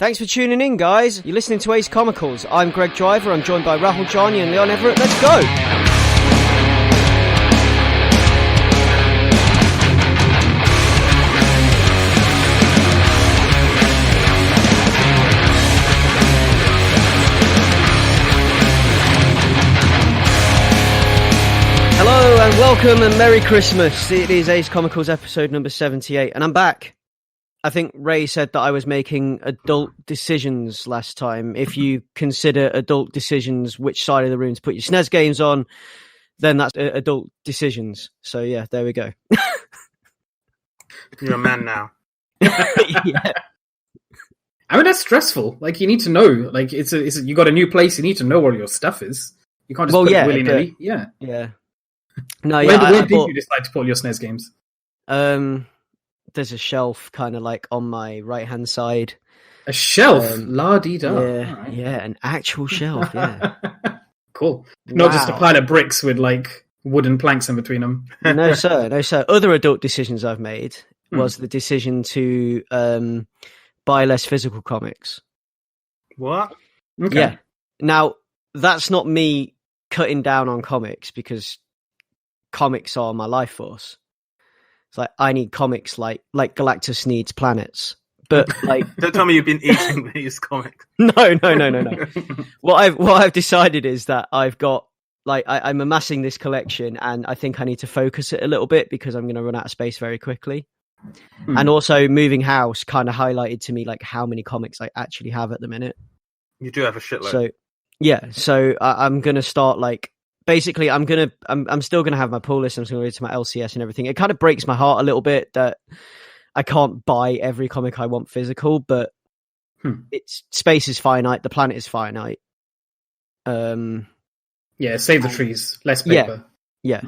Thanks for tuning in, guys. You're listening to Ace Comicals. I'm Greg Driver. I'm joined by Rahul Jani and Leon Everett. Let's go! Hello and welcome and Merry Christmas. It is Ace Comicals episode number 78 and I'm back. I think Ray said that I was making adult decisions last time. If you consider adult decisions which side of the room to put your SNES games on, then that's adult decisions. So yeah, there we go. You're a man now. Yeah. I mean, that's stressful. Like, you need to know. Like, you got a new place. You need to know where your stuff is. You can't just put it willy-nilly. Yeah. No, Where did you decide to put all your SNES games? There's a shelf kind of like on my right-hand side. A shelf? La-dee-da. Yeah, an actual shelf, yeah. Cool. Not just a pile of bricks with, like, wooden planks in between them. No, sir. Other adult decisions I've made was the decision to buy less physical comics. What? Okay. Yeah. Now, that's not me cutting down on comics because comics are my life force. It's like I need comics like Galactus needs planets. But like don't tell me you've been eating these comics. No. What I've decided is that I've got like I'm amassing this collection and I think I need to focus it a little bit because I'm gonna run out of space very quickly. And also moving house kind of highlighted to me like how many comics I actually have at the minute. You do have a shitload. So I'm gonna start like basically, I'm still gonna have my pull list. I'm still going to my LCS and everything. It kind of breaks my heart a little bit that I can't buy every comic I want physical, but it's space is finite. The planet is finite. Save the trees, less paper. Yeah,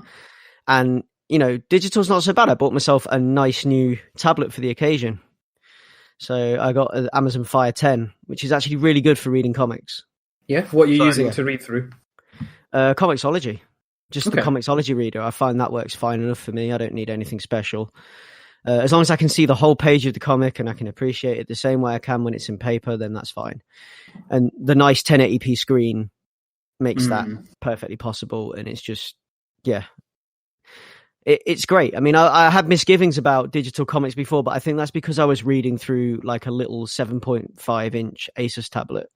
and you know, digital's not so bad. I bought myself a nice new tablet for the occasion. So I got an Amazon Fire 10, which is actually really good for reading comics. Yeah, what you're using to read through. Comixology, just the Comixology reader. I find that works fine enough for me. I don't need anything special. As long as I can see the whole page of the comic and I can appreciate it the same way I can when it's in paper, then that's fine. And the nice 1080p screen makes that perfectly possible. And it's just, it's great. I mean, I had misgivings about digital comics before, but I think that's because I was reading through like a little 7.5 inch Asus tablet.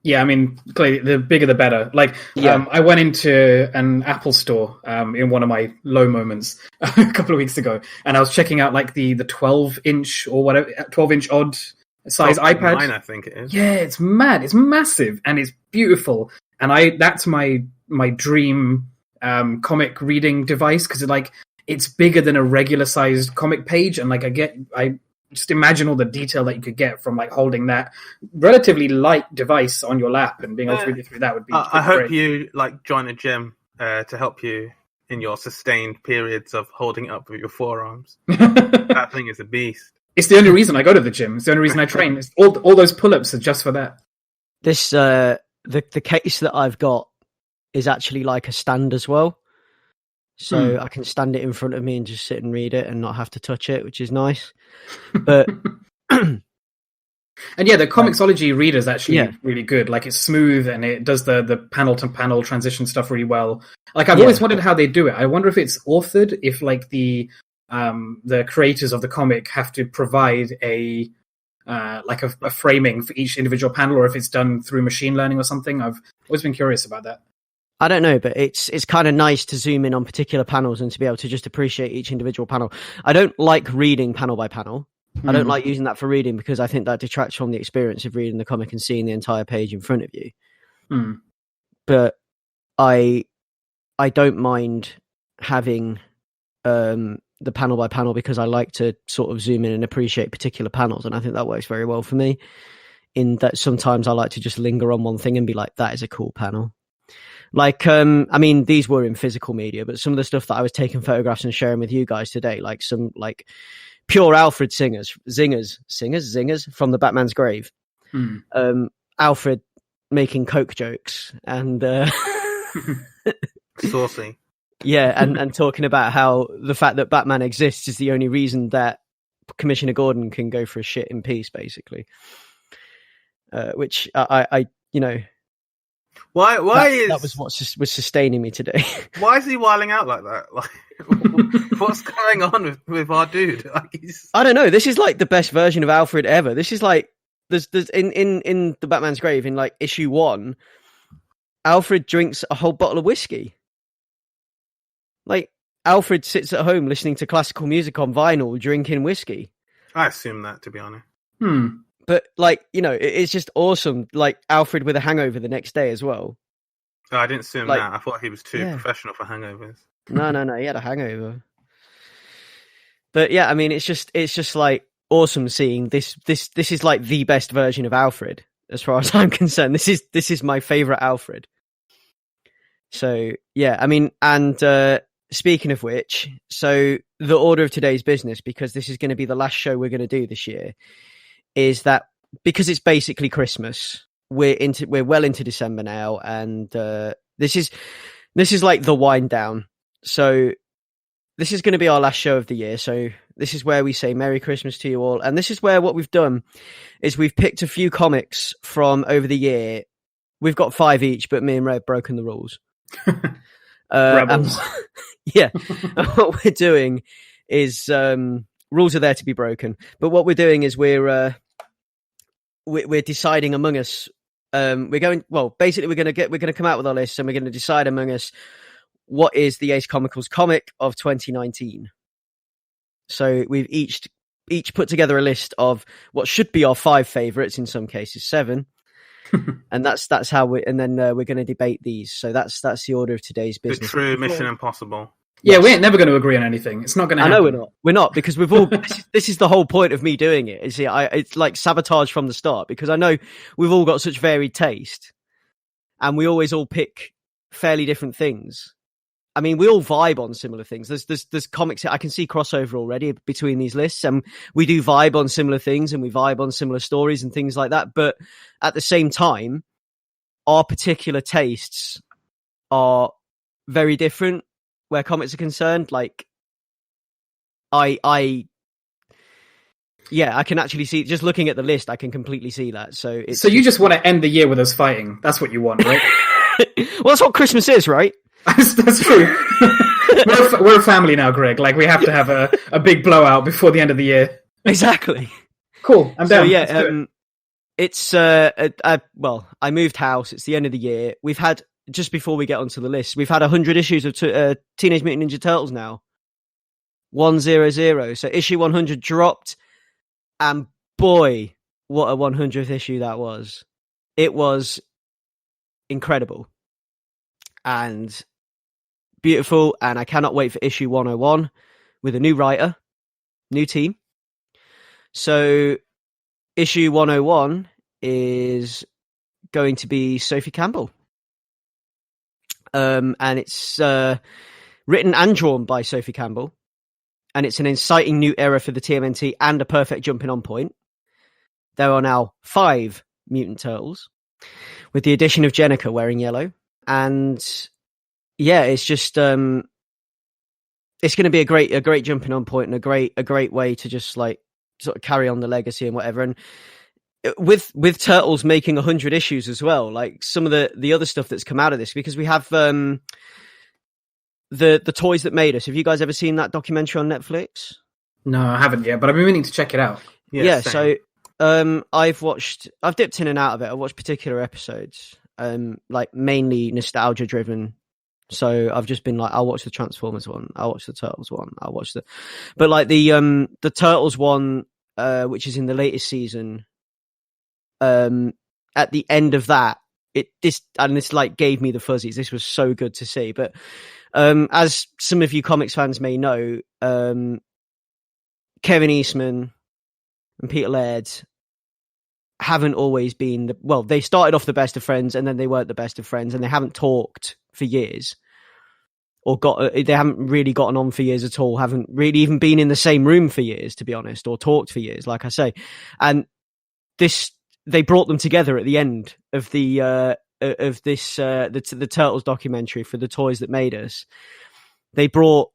Yeah, I mean, clearly, the bigger the better. Like, I went into an Apple store in one of my low moments a couple of weeks ago, and I was checking out like the 12-inch or whatever, 12-inch odd size iPad. 9, I think it is. Yeah, it's mad. It's massive and it's beautiful. And that's my dream comic reading device because it's bigger than a regular sized comic page, and like I just imagine all the detail that you could get from like holding that relatively light device on your lap and being able to read it through that would be I hope great. you like join a gym to help you in your sustained periods of holding it up with your forearms. That thing is a beast. It's the only reason I go to the gym. It's the only reason I train. It's all those pull-ups are just for that. This the case that I've got is actually like a stand as well. So I can stand it in front of me and just sit and read it and not have to touch it, which is nice. But and yeah, the Comixology reader is actually really good. Like it's smooth and it does the panel to panel transition stuff really well. Like I've always wondered how they do it. I wonder if it's authored, if like the creators of the comic have to provide a framing for each individual panel, or if it's done through machine learning or something. I've always been curious about that. I don't know, but it's kind of nice to zoom in on particular panels and to be able to just appreciate each individual panel. I don't like reading panel by panel. I don't like using that for reading because I think that detracts from the experience of reading the comic and seeing the entire page in front of you. But I don't mind having the panel by panel because I like to sort of zoom in and appreciate particular panels, and I think that works very well for me. In that sometimes I like to just linger on one thing and be like, that is a cool panel. Like, I mean, these were in physical media, but some of the stuff that I was taking photographs and sharing with you guys today, like some like pure Alfred zingers from the Batman's grave. Alfred making Coke jokes and saucy. Yeah, and talking about how the fact that Batman exists is the only reason that Commissioner Gordon can go for a shit in peace, basically. which I you know. Why that was what was sustaining me today. Why is he whiling out like that? Like, what's going on with our dude? Like, I don't know. This is like the best version of Alfred ever. This is like there's in the Batman's Grave in like issue 1, Alfred drinks a whole bottle of whiskey. Like Alfred sits at home listening to classical music on vinyl, drinking whiskey. I assume that, to be honest. But, like, you know, it's just awesome. Like, Alfred with a hangover the next day as well. Oh, I didn't assume that. I thought he was too professional for hangovers. No, he had a hangover. But, yeah, I mean, it's just like, awesome seeing this. This is, like, the best version of Alfred, as far as I'm concerned. This is my favourite Alfred. So, yeah, I mean, and speaking of which, so the order of today's business, because this is going to be the last show we're going to do this year, is that because it's basically Christmas, we're well into December now, and this is like the wind down. So this is going to be our last show of the year. So this is where we say Merry Christmas to you all, and this is where what we've done is we've picked a few comics from over the year. We've got 5 each, but me and Ray have broken the rules. Rebels. Yeah, and what we're doing is rules are there to be broken. But what we're doing is we're deciding among us. We're going to come out with our lists, and we're going to decide among us what is the Ace Comicals comic of 2019. So we've each put together a list of what should be our 5 favorites, in some cases 7. And that's how we're going to debate these. So that's the order of today's business. The true Mission Impossible. Yeah, we ain't never going to agree on anything. It's not going to happen. I know we're not because we've all. This is the whole point of me doing it. Is it's like sabotage from the start, because I know we've all got such varied taste, and we always all pick fairly different things. I mean, we all vibe on similar things. There's comics I can see crossover already between these lists, and we do vibe on similar things, and we vibe on similar stories and things like that. But at the same time, our particular tastes are very different where comics are concerned. Like, I can actually see, just looking at the list, I can completely see that. So you just want to end the year with us fighting. That's what you want, right? Well, that's what Christmas is, right? That's true. we're a family now, Greg. Like, we have to have a big blowout before the end of the year. Exactly. Cool. I'm down. So, yeah, it's I moved house. It's the end of the year. We've had, just before we get onto the list, we've had 100 issues of Teenage Mutant Ninja Turtles now. 100. So issue 100 dropped, and boy, what a 100th issue that was. It was incredible and beautiful, and I cannot wait for issue 101 with a new writer, new team. So issue 101 is going to be Sophie Campbell. And it's written and drawn by Sophie Campbell. And it's an inciting new era for the TMNT and a perfect jumping on point. There are now 5 Mutant Turtles, with the addition of Jennica wearing yellow. And yeah, it's just it's going to be a great jumping on point and a great way to just like sort of carry on the legacy and whatever. And with Turtles making 100 issues as well, like some of the other stuff that's come out of this, because we have the Toys That Made Us. Have you guys ever seen that documentary on Netflix? No, I haven't yet, but I've been meaning to check it out. Yeah, so I've dipped in and out of it. I watched particular episodes, like mainly nostalgia driven. So I've just been like, I'll watch the Transformers one, I'll watch the Turtles one, but like the Turtles one, which is in the latest season, at the end of that, this like gave me the fuzzies. This was so good to see. But as some of you comics fans may know, Kevin Eastman and Peter Laird haven't always been they started off the best of friends, and then they weren't the best of friends, and they haven't talked for years, or they haven't really gotten on for years at all, haven't really even been in the same room for years, to be honest, or talked for years, like I say. And they brought them together at the end of the Turtles documentary for the Toys That Made Us. They brought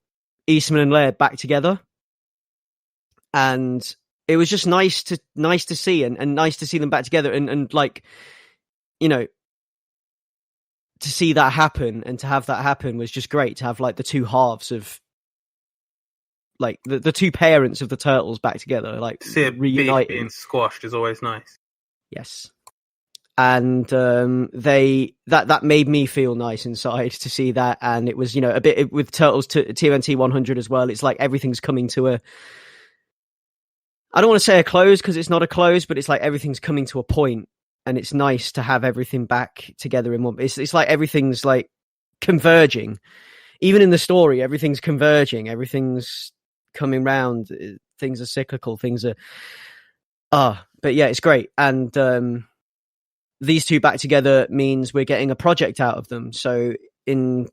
Eastman and Laird back together, and it was just nice to see and nice to see them back together and like, you know, to see that happen and to have that happen was just great. To have like the two halves of like the two parents of the Turtles back together, like to see it reunited. being squashed is always nice. Yes. And that made me feel nice inside to see that. And it was, you know, a bit with Turtles to TMNT 100 as well. It's like everything's coming to a, I don't want to say a close because it's not a close, but it's like everything's coming to a point, and it's nice to have everything back together in one. It's like everything's like converging, even in the story. Everything's converging. Everything's coming round. Things are cyclical. Things are, but yeah, it's great. And these two back together means we're getting a project out of them. So in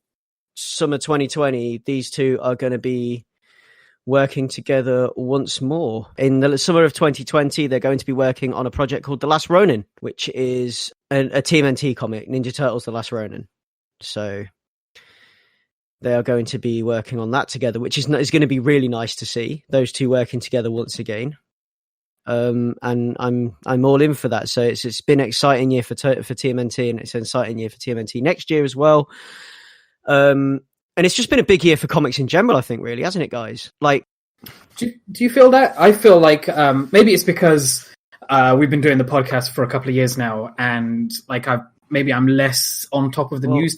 summer 2020, these two are going to be working together once more. In the summer of 2020, they're going to be working on a project called The Last Ronin, which is a TMNT comic, Ninja Turtles The Last Ronin. So they are going to be working on that together, which is going to be really nice to see those two working together once again. And I'm all in for that. So it's been an exciting year for TMNT, and it's an exciting year for TMNT next year as well. And it's just been a big year for comics in general, I think, really, hasn't it, guys? Like, do you feel that? I feel like maybe it's because we've been doing the podcast for a couple of years now, and like I'm less on top of the news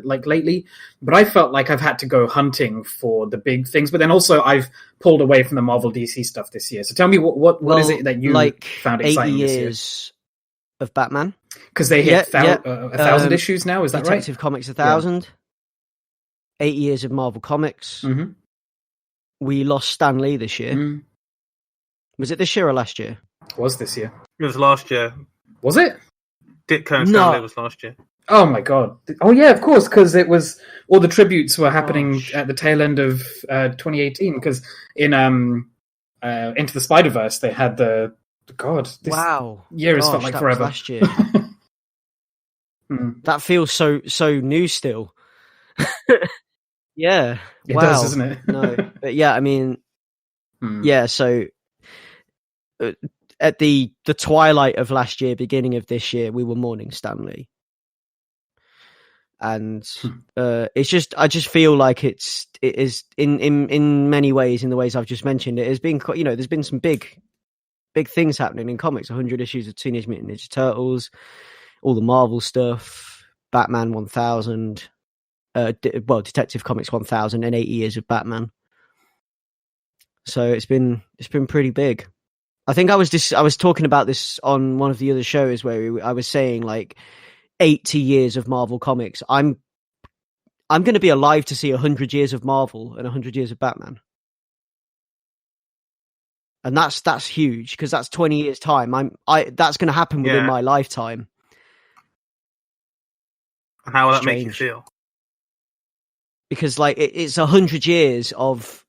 like lately. But I felt like I've had to go hunting for the big things. But then also I've pulled away from the Marvel DC stuff this year. So tell me what is it that you like found exciting 80 this year? years of Batman, because they hit 1,000 issues now. Is that right? Detective Comics 1,000. 8 years of Marvel Comics. Mm-hmm. We lost Stan Lee this year. Mm. Was it this year or last year? It was this year. It was last year. Was it? Ditko and Stan Lee was last year. Oh my god! Oh yeah, of course, because it was all the tributes were happening at the tail end of 2018. Because in Into the Spider-Verse, they had the God. This year has felt like forever. Last year. That feels so new still. Yeah, it does, doesn't it? No, but yeah, I mean, yeah. So at the twilight of last year, beginning of this year, we were mourning Stan Lee, and it's just I just feel like it is in many ways, in the ways I've just mentioned, it has been quite, you know, there's been some big things happening in comics. 100 issues of Teenage Mutant Ninja Turtles, all the Marvel stuff, Batman 1000. Detective Comics 1000 and 80 years of Batman. So it's been pretty big. I think I was talking about this on one of the other shows where I was saying like 80 years of Marvel Comics. I'm going to be alive to see 100 years of Marvel and 100 years of Batman. And that's huge, because that's 20 years time. That's going to happen within my lifetime. And how will that make you feel? Because like it's 100 years of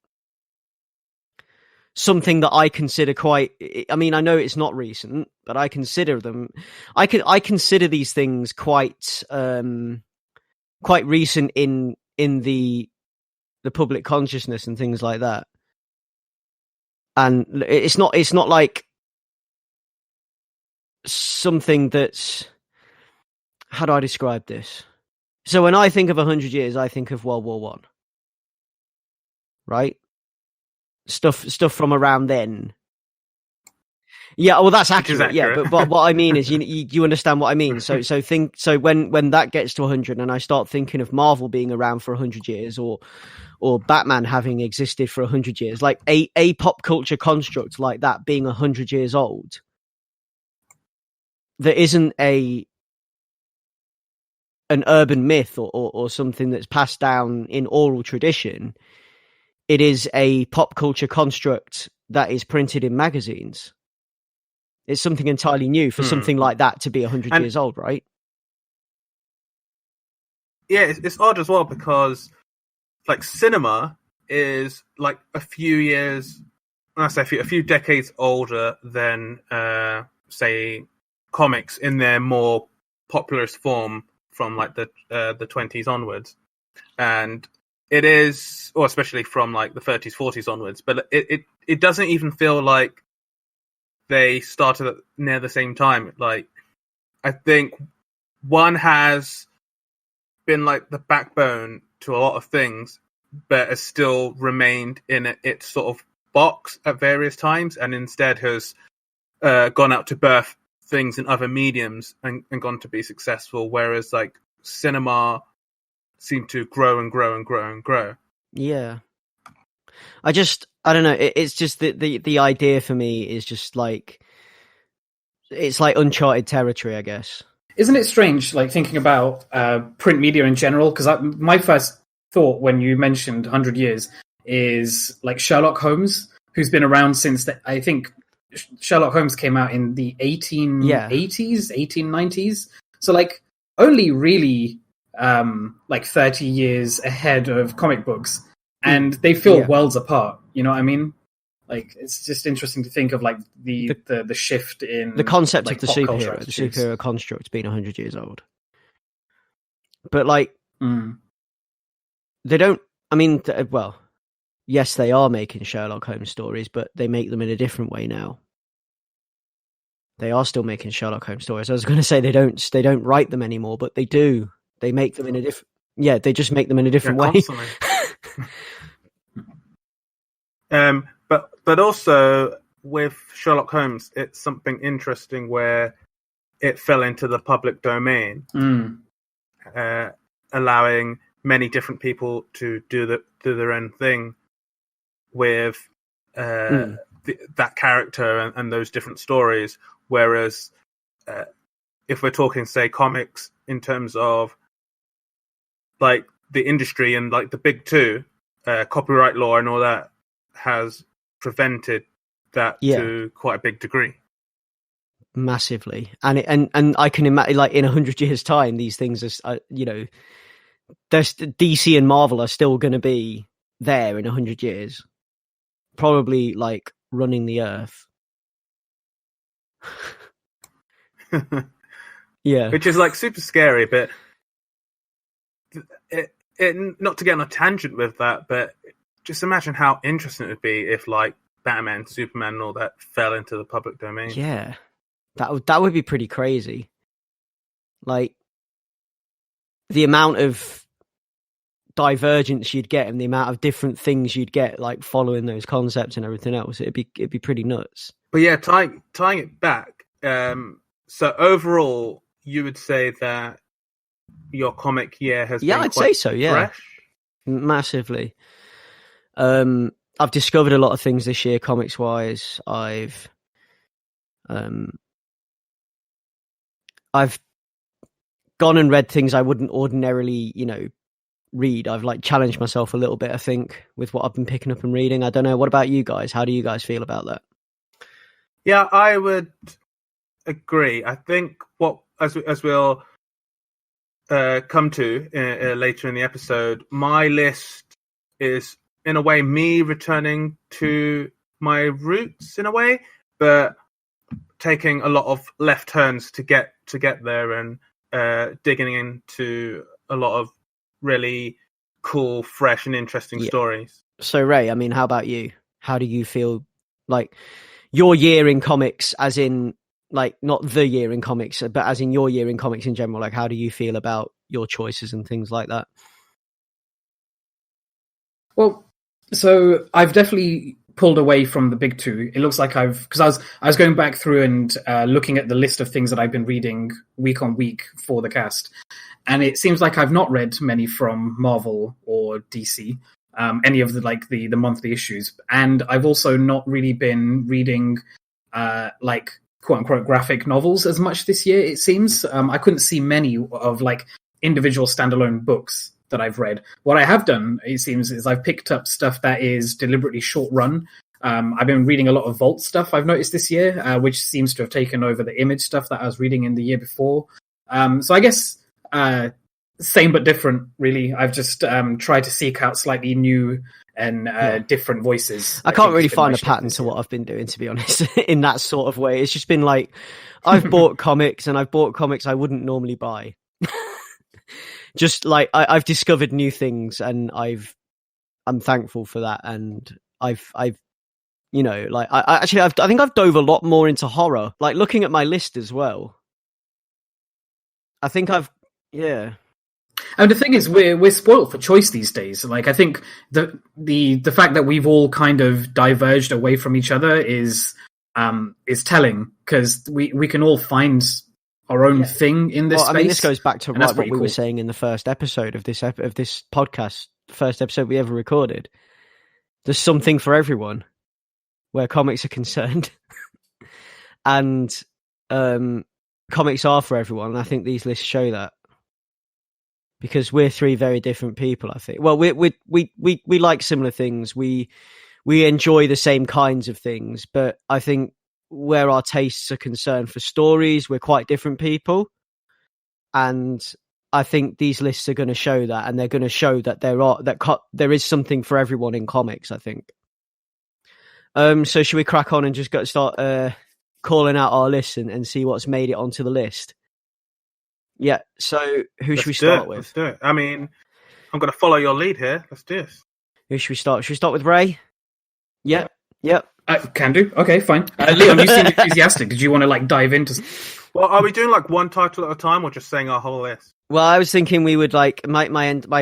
something that I consider quite. I mean, I know it's not recent, but I consider them. I consider these things quite recent in the public consciousness and things like that. And it's not like something that's, how do I describe this? So when I think of 100 years, I think of World War One, right? Stuff from around then. Yeah, well, that's accurate. Yeah, but what I mean is, you understand what I mean. So when that gets to 100, and I start thinking of Marvel being around for 100 years, or Batman having existed for 100 years, like a pop culture construct like that being 100 years old, there isn't an urban myth or something that's passed down in oral tradition. It is a pop culture construct that is printed in magazines. It's something entirely new for something like that to be 100 years old, right? Yeah, it's odd as well, because like cinema is like a few years, when I say a few decades older than say comics in their more popularist form from like the 20s onwards, and it is, or especially from like the 30s, 40s onwards, but it doesn't even feel like they started near the same time. Like, I think one has been like the backbone to a lot of things, but has still remained in its sort of box at various times, and instead has gone out to birth things in other mediums and gone to be successful. Whereas like cinema seemed to grow and grow and grow and grow. Yeah. I don't know. It's just the idea for me is just like, it's like uncharted territory, I guess. Isn't it strange, like thinking about print media in general? Because my first thought when you mentioned 100 years is like Sherlock Holmes, who's been around since I think Sherlock Holmes came out in the 1880s, 1890s. So like only really like 30 years ahead of comic books, and they feel worlds apart. You know what I mean? Like, it's just interesting to think of like the shift in the concept like, of the superhero construct being 100 years old. But like, they don't. I mean, well, yes, they are making Sherlock Holmes stories, but they make them in a different way now. They are still making Sherlock Holmes stories. I was going to say they don't write them anymore, but they do. They make them in a different. Yeah, they just make them in a different way. But also with Sherlock Holmes, it's something interesting where it fell into the public domain, allowing many different people to do their own thing with that character and those different stories. Whereas if we're talking, say, comics in terms of like the industry and like the big two, copyright law and all that has prevented that to quite a big degree. Massively. And I can imagine, like, in 100 years' time, these things are, you know, there's DC and Marvel are still going to be there in 100 years, probably like running the earth. Yeah, which is like super scary, but it not to get on a tangent with that, but just imagine how interesting it would be if like Batman, Superman, and all that fell into the public domain. Yeah, that would be pretty crazy. Like, the amount of divergence you'd get and the amount of different things you'd get, like following those concepts and everything else, it'd be pretty nuts. But yeah, tying it back. So overall, you would say that your comic year has been I'd say so. Yeah, fresh? Massively. I've discovered a lot of things this year, comics wise. I've gone and read things I wouldn't ordinarily, you know, read. I've like challenged myself a little bit, I think, with what I've been picking up and reading. I don't know. What about you guys? How do you guys feel about that? Yeah, I would agree. I think as we'll come to later in the episode, my list is in a way me returning to my roots in a way, but taking a lot of left turns to get there and digging into a lot of really cool, fresh, and interesting stories. So, Ray, I mean, how about you? How do you feel like your year in comics, as in, like, not the year in comics, but as in your year in comics in general? Like, how do you feel about your choices and things like that? Well, so I've definitely pulled away from the big two. It looks like because I was going back through and looking at the list of things that I've been reading week on week for the cast, and it seems like I've not read many from Marvel or DC, any of the monthly issues, and I've also not really been reading like quote unquote graphic novels as much this year. It seems I couldn't see many of like individual standalone books that I've read. What I have done, it seems, is I've picked up stuff that is deliberately short run. I've been reading a lot of Vault stuff I've noticed this year, which seems to have taken over the Image stuff that I was reading in the year before. So I guess same but different, really. I've just tried to seek out slightly new and different voices. I can't really find a pattern to what I've been doing, to be honest, in that sort of way. It's just been like, I've bought comics, and I've bought comics I wouldn't normally buy. Just like I've discovered new things, and I'm thankful for that, and I've You know, like I think I've dove a lot more into horror. Like looking at my list as well. I think yeah. And the thing is, we're spoiled for choice these days. Like, I think the fact that we've all kind of diverged away from each other is telling, because we can all find our own thing in this space. I mean, this goes back to what we were saying in the first episode of this podcast, first episode we ever recorded. There's something for everyone where comics are concerned, and comics are for everyone. And I think these lists show that. Because we're three very different people, I think. Well, we like similar things. We enjoy the same kinds of things, but I think where our tastes are concerned for stories, we're quite different people. And I think these lists are going to show that, and they're going to show that there is something for everyone in comics, I think. So should we crack on and just start calling out our lists and see what's made it onto the list? Yeah, so who should we start with? Let's do it. I mean, I'm going to follow your lead here. Let's do this. Who should we start? Should we start with Ray? Yep. Can do. Okay, fine. Leon, you seem enthusiastic. Did you want to dive into? Well, are we doing one title at a time, or just saying our whole list? Well, I was thinking we would my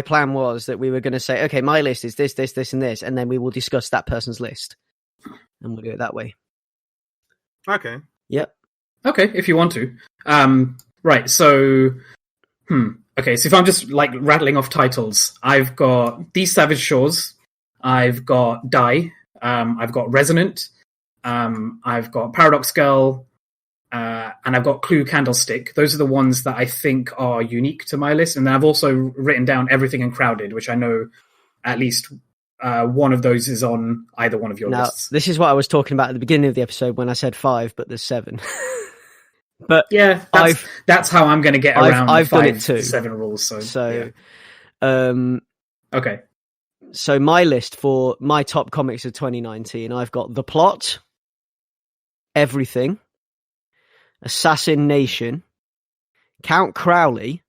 plan was that we were going to say, okay, my list is this, and this, and then we will discuss that person's list, and we'll do it that way. Okay. Yep. Okay, if you want to. Right, so... Okay, so if I'm just, rattling off titles, I've got These Savage Shores, I've got Die, I've got Resonant, I've got Paradox Girl, and I've got Clue Candlestick. Those are the ones that I think are unique to my list, and then I've also written down Everything and Crowded, which I know at least one of those is on either one of your lists. This is what I was talking about at the beginning of the episode when I said 5, but there's 7. But yeah, that's how I'm going to get around I've the 5 done it too. 7 rules. Okay. So my list for my top comics of 2019, I've got The Plot, Everything, Assassin Nation, Count Crowley.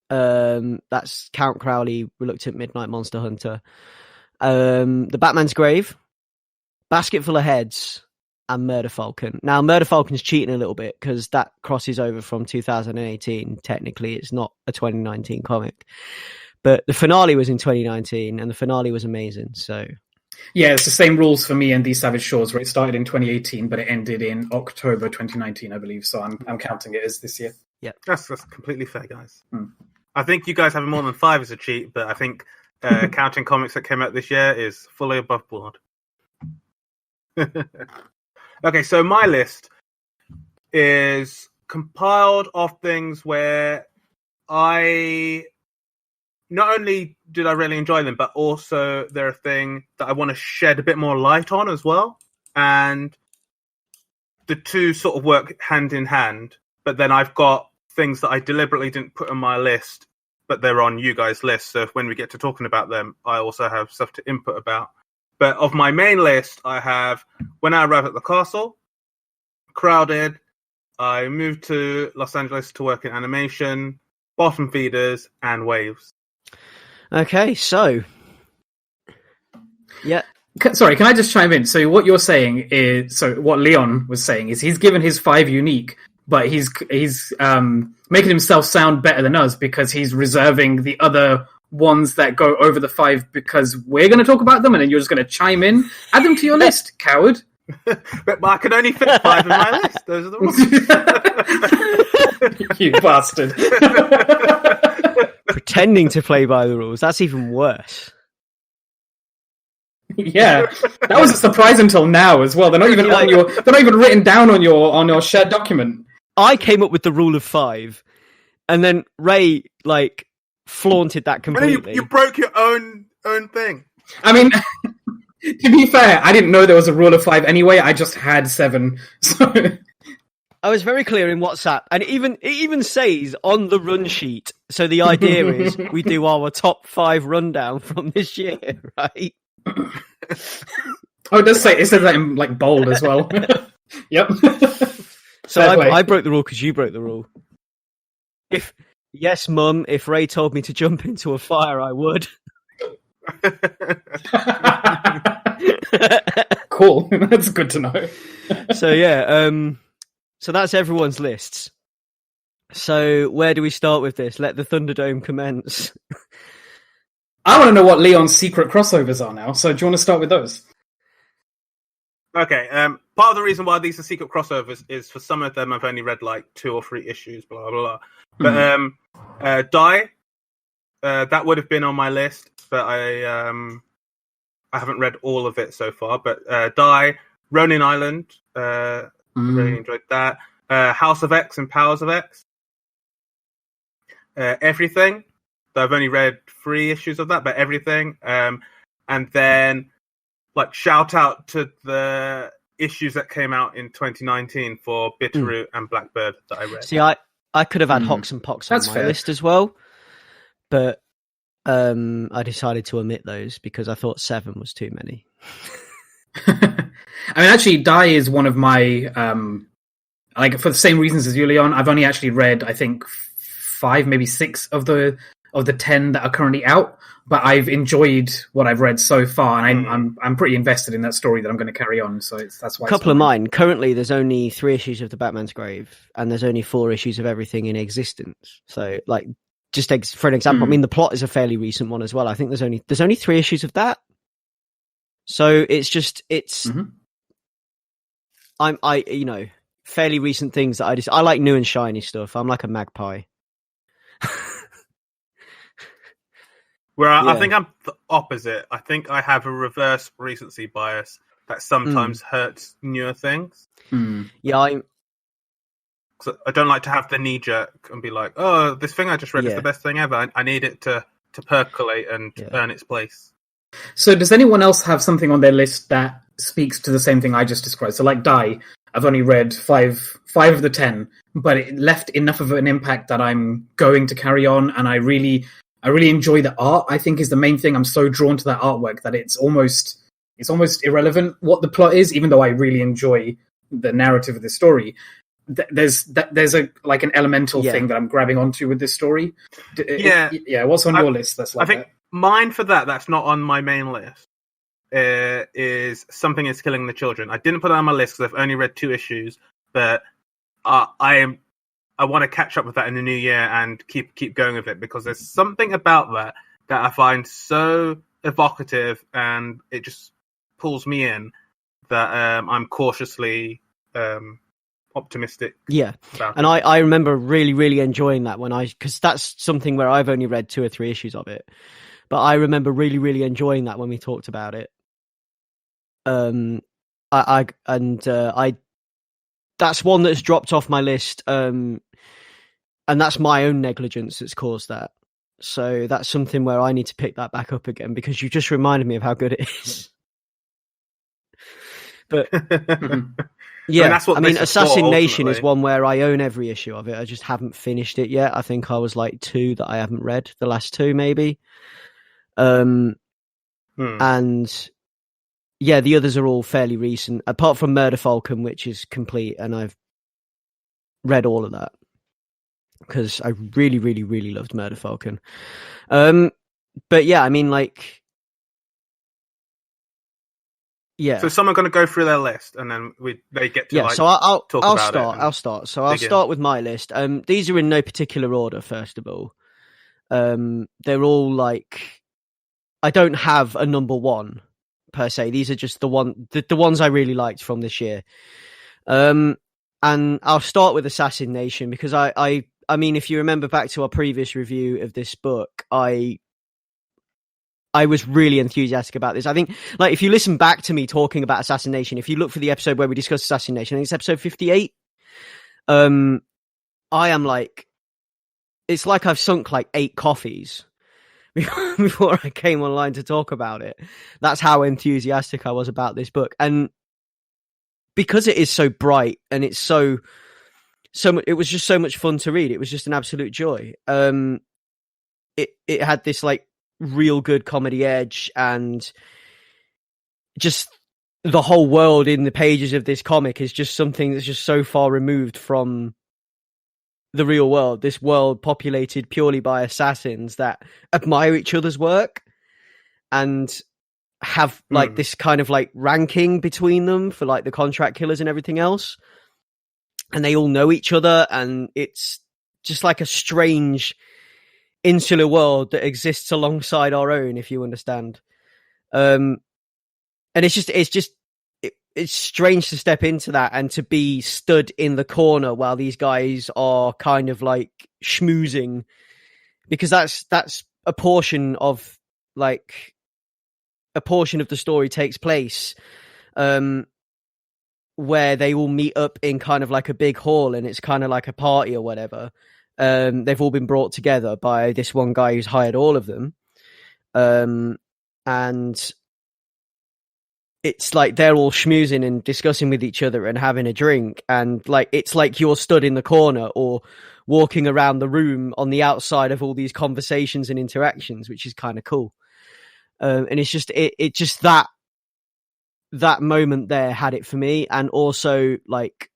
That's Count Crowley, Reluctant Midnight Monster Hunter. The Batman's Grave, Basketful of Heads, and Murder Falcon. Now, Murder Falcon's cheating a little bit because that crosses over from 2018. Technically, it's not a 2019 comic. But the finale was in 2019, and the finale was amazing. So, yeah, it's the same rules for me and These Savage Shores, where it started in 2018, but it ended in October 2019, I believe. So I'm counting it as this year. Yeah, that's completely fair, guys. I think you guys having more than 5 is a cheat, but I think counting comics that came out this year is fully above board. Okay, so my list is compiled of things where I not only did I really enjoy them, but also they're a thing that I want to shed a bit more light on as well. And the two sort of work hand in hand, but then I've got things that I deliberately didn't put on my list, but they're on you guys' list. So when we get to talking about them, I also have stuff to input about. But of my main list, I have When I Arrive at the Castle, Crowded, I moved to Los Angeles to work in animation, Bottom Feeders, and Waves. Okay, so... Yeah. Sorry, can I just chime in? So what you're saying is... So what Leon was saying is he's given his 5 unique, but he's making himself sound better than us because he's reserving the other ones that go over the 5 because we're going to talk about them, and then you're just going to chime in. Add them to your list, coward. But I can only fit 5 in my list. Those are the rules. You bastard. Pretending to play by the rules. That's even worse. Yeah, that was a surprise until now as well. They're not even on your. They're not even written down on your shared document. I came up with the rule of 5, and then Ray flaunted that completely. You broke your own thing. I mean, to be fair, I didn't know there was a rule of 5 anyway. I just had 7. So I was very clear in WhatsApp, and it even says on the run sheet. So the idea is we do our top 5 rundown from this year, right? Oh, it does say it says that in bold as well. Yep. So I broke the rule because you broke the rule. Yes, Mum, if Ray told me to jump into a fire, I would. Cool. That's good to know. So yeah, so that's everyone's lists. So where do we start with this? Let the Thunderdome commence. I want to know what Leon's secret crossovers are now. So do you want to start with those? Okay. Part of the reason why these are secret crossovers is for some of them I've only read like 2 or 3 issues, blah blah blah. But Die, that would have been on my list, but I haven't read all of it so far. But Die, Ronin Island, really enjoyed that. House of X and Powers of X. Everything. So I've only read 3 issues of that, but Everything. And then, like, shout out to the issues that came out in 2019 for Bitterroot and Blackbird that I read. See, I could have had Hox and Pox on my list as well, but I decided to omit those because I thought 7 was too many. I mean, actually, Die is one of my, like, for the same reasons as you, Leon. I've only actually read, I think, 5, maybe 6 of the 10 that are currently out, but I've enjoyed what I've read so far, and I'm pretty invested in that story that I'm going to carry on. So that's why. A couple of mine. Currently, there's only 3 issues of The Batman's Grave, and there's only 4 issues of Everything in existence. So, like, just for an example, I mean, the plot is a fairly recent one as well. I think there's only 3 issues of that. So I you know, fairly recent things that I like new and shiny stuff. I'm like a magpie. I think I'm the opposite. I think I have a reverse recency bias that sometimes hurts newer things. Yeah, I don't like to have the knee jerk and be like, "Oh, this thing I just read is the best thing ever." I need it to percolate and earn its place. So, does anyone else have something on their list that speaks to the same thing I just described? So, like Die, I've only read 5 of the 10, but it left enough of an impact that I'm going to carry on, and I really enjoy the art. I think is the main thing. I'm so drawn to that artwork that it's almost irrelevant what the plot is, even though I really enjoy the narrative of the story. There's an elemental thing that I'm grabbing onto with this story. What's on your list? That's like I think mine for that's not on my main list. Is Something Is Killing the Children. I didn't put it on my list because I've only read 2 issues, but I want to catch up with that in the new year and keep going with it because there's something about that I find so evocative and it just pulls me in that I'm cautiously optimistic. Yeah, and I remember really, really enjoying that because that's something where I've only read 2 or 3 issues of it, but I remember really, really enjoying that when we talked about it. That's one that's dropped off my list, and that's my own negligence that's caused that. So that's something where I need to pick that back up again because you just reminded me of how good it is. But yeah, I mean Assassin Nation is one where I own every issue of it. I just haven't finished it yet. I think I was like 2 that I haven't read, the last 2 maybe. And yeah, the others are all fairly recent, apart from Murder Falcon, which is complete, and I've read all of that because I really, really, really loved Murder Falcon. But yeah, I mean, like, yeah. So someone going to go through their list, and then they get to so I'll start. So I'll begin. start with my list. These are in no particular order. First of all, they're all like, I don't have a number 1 per se. These are just the ones I really liked from this year. And I'll start with Assassin Nation because I mean, if you remember back to our previous review of this book, I was really enthusiastic about this. I think, like, if you listen back to me talking about Assassin Nation, if you look for the episode where we discussed Assassin Nation, I think it's episode 58. I am like, it's like I've sunk like 8 coffees before I came online to talk about it. That's how enthusiastic I was about this book. And because it is so bright and it's so it was just so much fun to read. It was just an absolute joy. It had this like real good comedy edge, and just the whole world in the pages of this comic is just something that's just so far removed from the real world. This world populated purely by assassins that admire each other's work. And have like this kind of like ranking between them for like the contract killers and everything else, and they all know each other, and it's just like a strange insular world that exists alongside our own, if you understand. And it's strange to step into that and to be stood in the corner while these guys are kind of like schmoozing, because that's a portion of the story takes place, where they all meet up in kind of like a big hall, and it's kind of like a party or whatever. They've all been brought together by this one guy who's hired all of them. And it's like they're all schmoozing and discussing with each other and having a drink, and like it's like you're stood in the corner or walking around the room on the outside of all these conversations and interactions, which is kind of cool. And it's just it just that moment there had it for me. And also like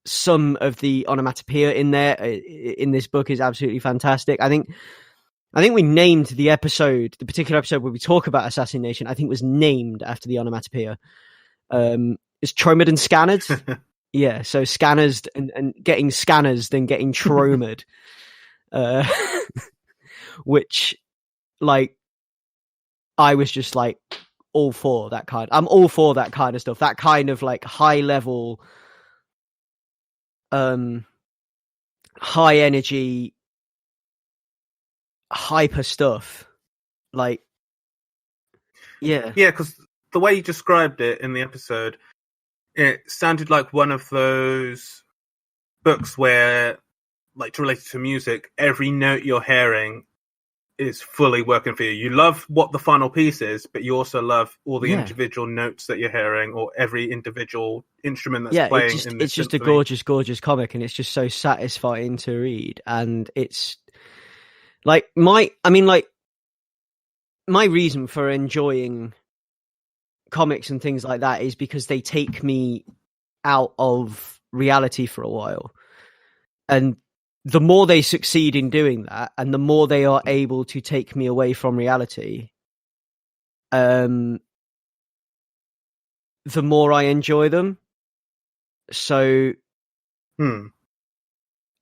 some of the onomatopoeia in there in this book is absolutely fantastic. I think we named the particular episode where we talk about assassination, I think was named after the onomatopoeia. It's tromed and scanned. Yeah, so scanners and getting scanners, then getting tromed. Which, like, I was just like all for that kind. I'm all for that kind of stuff. That kind of like high level, high energy, hyper stuff. Like, yeah, because the way you described it in the episode, it sounded like one of those books where, like, to relate it to music, every note you're hearing is fully working for you. You love what the final piece is, but you also love all the individual notes that you're hearing, or every individual instrument that's playing. It's just a gorgeous, gorgeous comic, and it's just so satisfying to read. And it's like my reason for enjoying comics and things like that is because they take me out of reality for a while. And the more they succeed in doing that, and the more they are able to take me away from reality, the more I enjoy them. So, and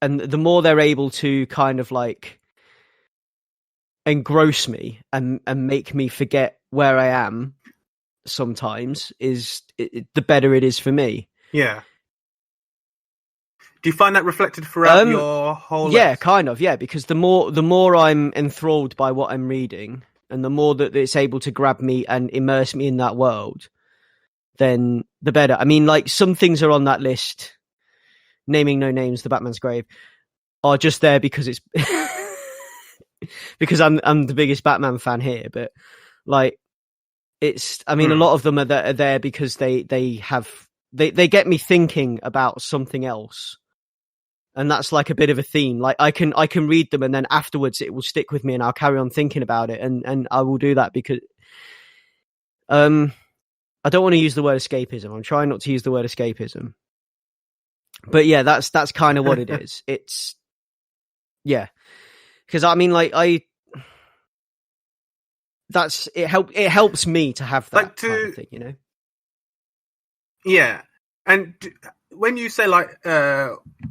the more they're able to kind of like engross me and make me forget where I am sometimes, the better it is for me. Yeah. Do you find that reflected throughout your whole life? Yeah, kind of, yeah, because the more I'm enthralled by what I'm reading, and the more that it's able to grab me and immerse me in that world, then the better. I mean, like, some things are on that list, naming no names, The Batman's Grave, are just there because it's because I'm the biggest Batman fan here, but like, it's, I mean, a lot of them are there because they get me thinking about something else. And that's like a bit of a theme. Like, I can read them, and then afterwards it will stick with me, and I'll carry on thinking about it, and I will do that because I don't want to use the word escapism. I'm trying not to use the word escapism. But yeah, that's kind of what it is. It's, yeah. Because I mean, like, it helps me to have that like kind of thing, you know? Yeah. And when you say, like,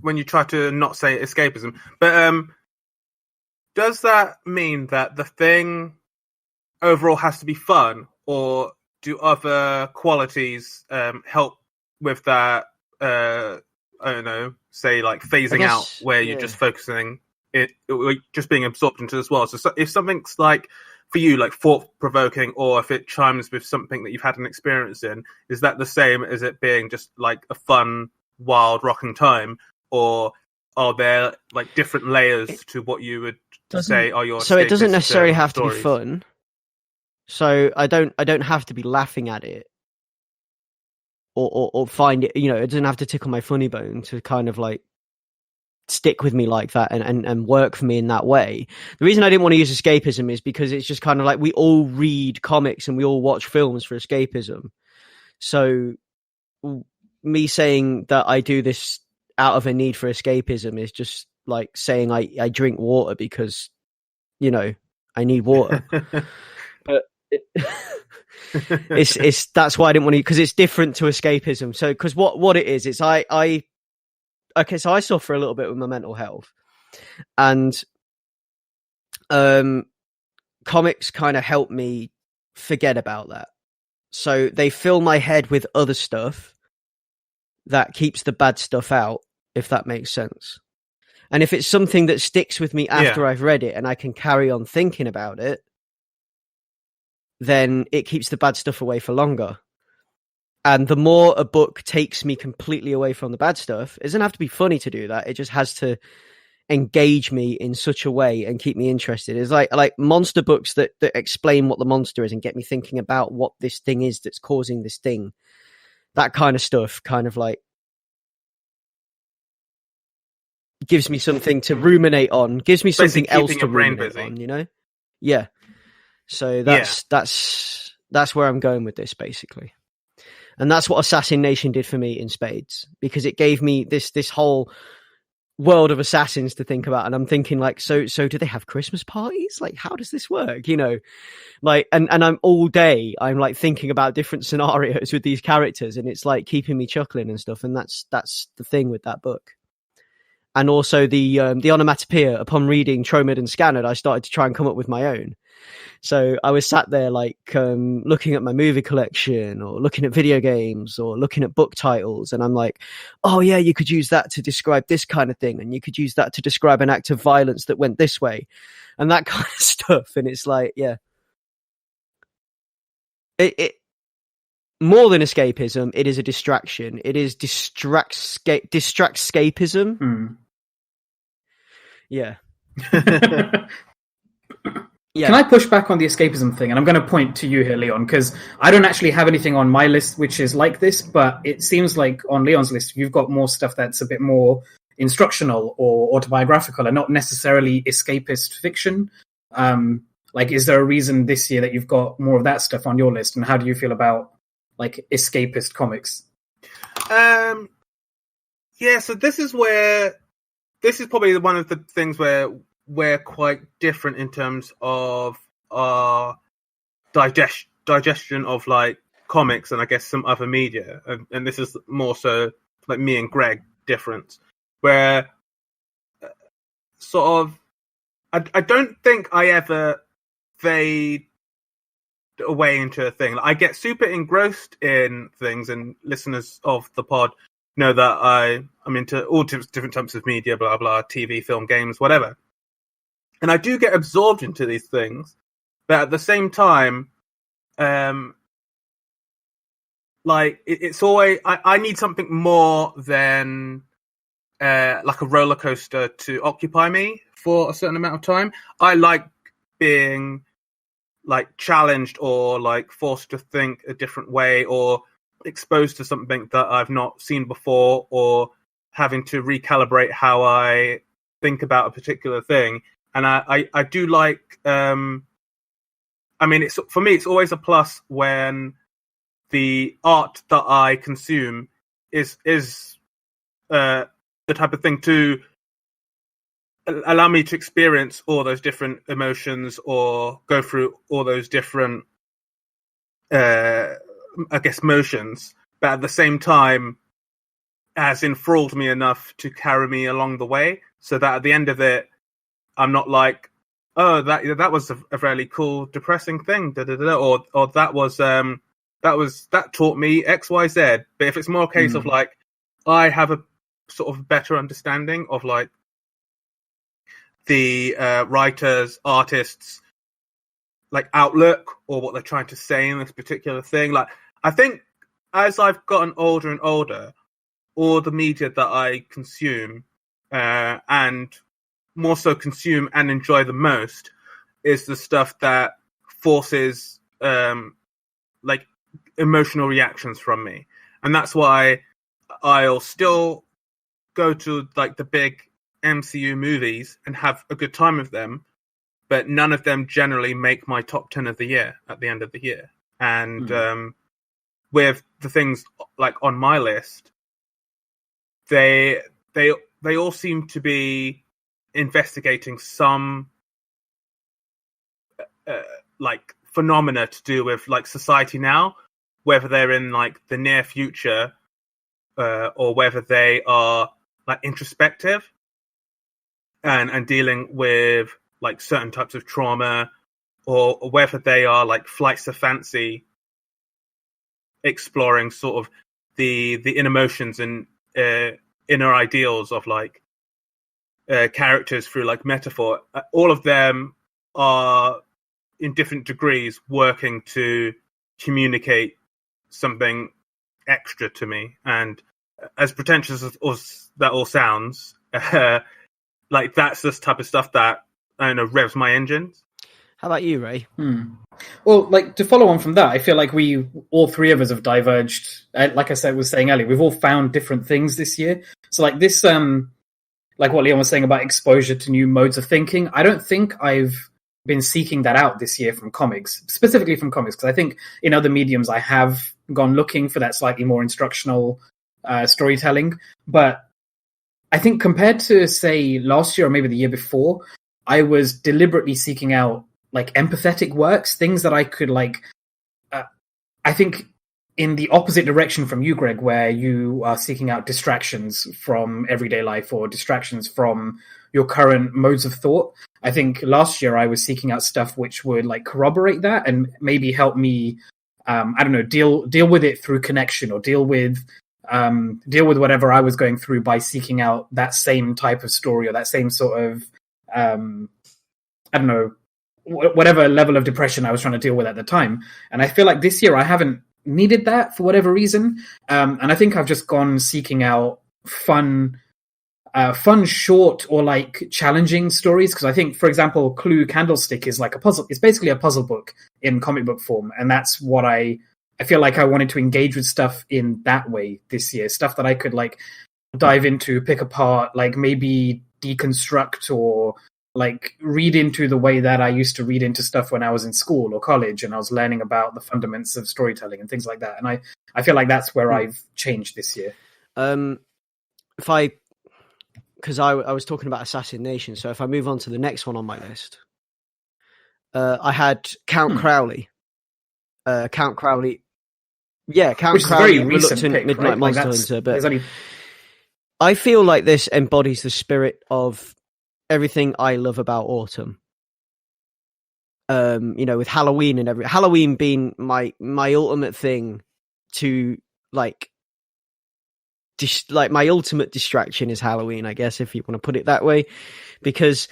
when you try to not say escapism, but does that mean that the thing overall has to be fun, or do other qualities help with that? I don't know, say like phasing out, where you're just focusing it, just being absorbed into this world. So if something's like, for you, like thought-provoking, or if it chimes with something that you've had an experience in, is that the same as it being just like a fun, wild, rocking time? Or are there like different layers to what you would say are your... So it doesn't necessarily have to be fun. So I don't have to be laughing at it or find it, you know, it doesn't have to tickle my funny bone to kind of like stick with me like that and work for me in that way. The reason I didn't want to use escapism is because it's just kind of like, we all read comics and we all watch films for escapism. So me saying that I do this out of a need for escapism is just like saying I drink water because, you know, I need water. But It's that's why I didn't want to, because it's different to escapism. So because what it is, it's I suffer a little bit with my mental health, and comics kind of help me forget about that. So they fill my head with other stuff that keeps the bad stuff out, if that makes sense. And if it's something that sticks with me after I've read it and I can carry on thinking about it, then it keeps the bad stuff away for longer. And the more a book takes me completely away from the bad stuff, it doesn't have to be funny to do that. It just has to engage me in such a way and keep me interested. It's like monster books that explain what the monster is and get me thinking about what this thing is that's causing this thing. That kind of stuff kind of like gives me something to ruminate on, gives me something else to ruminate on, you know? Yeah. So that's where I'm going with this, basically. And that's what Assassin Nation did for me in spades, because it gave me this whole world of assassins to think about. And I'm thinking like, so do they have Christmas parties? Like, how does this work? You know, like, and I'm all day, I'm like thinking about different scenarios with these characters, and it's like keeping me chuckling and stuff. And that's the thing with that book. And also the onomatopoeia, upon reading Tromid and Scannard, I started to try and come up with my own. So I was sat there like looking at my movie collection or looking at video games or looking at book titles. And I'm like, oh yeah, you could use that to describe this kind of thing. And you could use that to describe an act of violence that went this way and that kind of stuff. And it's like, yeah, it more than escapism, it is a distraction. It is distract-scapism. Yeah. Yeah. Can I push back on the escapism thing? And I'm going to point to you here, Leon, because I don't actually have anything on my list which is like this, but it seems like on Leon's list, you've got more stuff that's a bit more instructional or autobiographical and not necessarily escapist fiction. Like, is there a reason this year that you've got more of that stuff on your list? And how do you feel about like escapist comics? Yeah, so this is probably one of the things where we're quite different in terms of our digestion of like comics and I guess some other media, and this is more so like me and Greg difference, where sort of I don't think I ever fade away into a thing. Like, I get super engrossed in things, and listeners of the pod know that I'm into all different types of media, blah blah, TV, film, games, whatever. And I do get absorbed into these things, but at the same time, like it's always I need something more than like a roller coaster to occupy me for a certain amount of time. I like being like challenged or like forced to think a different way or exposed to something that I've not seen before, or having to recalibrate how I think about a particular thing. And I do like, I mean, for me, it's always a plus when the art that I consume is the type of thing to allow me to experience all those different emotions or go through all those different, I guess, motions, but at the same time has enthralled me enough to carry me along the way, so that at the end of it, I'm not like, oh, that was a really cool, depressing thing, or that taught me X, Y, Z. But if it's more a case of like, I have a sort of better understanding of like the writers, artists, like outlook or what they're trying to say in this particular thing. Like, I think as I've gotten older and older, all the media that I consume and more so consume and enjoy the most is the stuff that forces like emotional reactions from me. And that's why I'll still go to like the big MCU movies and have a good time with them, but none of them generally make my top 10 of the year at the end of the year. And with the things like on my list, they all seem to be investigating some like phenomena to do with like society now, whether they're in like the near future or whether they are like introspective and dealing with like certain types of trauma, or whether they are like flights of fancy, exploring sort of the inner emotions and inner ideals of like characters through like metaphor. All of them are in different degrees working to communicate something extra to me. And as pretentious as that all sounds, like that's this type of stuff that, I don't know, revs my engines. How about you, Ray? Well, like, to follow on from that, I feel like we, all three of us, have diverged. Like I was saying earlier, we've all found different things this year. So like this, like what Leon was saying about exposure to new modes of thinking, I don't think I've been seeking that out this year from comics, specifically from comics, because I think in other mediums I have gone looking for that slightly more instructional storytelling. But I think compared to, say, last year or maybe the year before, I was deliberately seeking out like empathetic works, things that I could like, I think in the opposite direction from you, Greg, where you are seeking out distractions from everyday life or distractions from your current modes of thought. I think last year I was seeking out stuff which would like corroborate that and maybe help me, I don't know, deal with it through connection, or deal with whatever I was going through by seeking out that same type of story or that same sort of, I don't know, whatever level of depression I was trying to deal with at the time. And I feel like this year I haven't needed that for whatever reason. And I think I've just gone seeking out fun, short or like challenging stories. Because I think, for example, Clue Candlestick is like a puzzle. It's basically a puzzle book in comic book form. And that's what I feel like I wanted to engage with stuff in that way this year. Stuff that I could like dive into, pick apart, like maybe deconstruct, or like read into the way that I used to read into stuff when I was in school or college and I was learning about the fundamentals of storytelling and things like that. And I feel like that's where I've changed this year. Because I was talking about Assassination, so if I move on to the next one on my list, I had Count Crowley. Count Crowley. Yeah, Count Which Crowley, is a very recent Reluctant pick, Midnight right? Monster Like Hunter. But I feel like this embodies the spirit of everything I love about autumn. You know, with Halloween and Halloween being my ultimate thing to like my ultimate distraction is Halloween, I guess, if you want to put it that way, because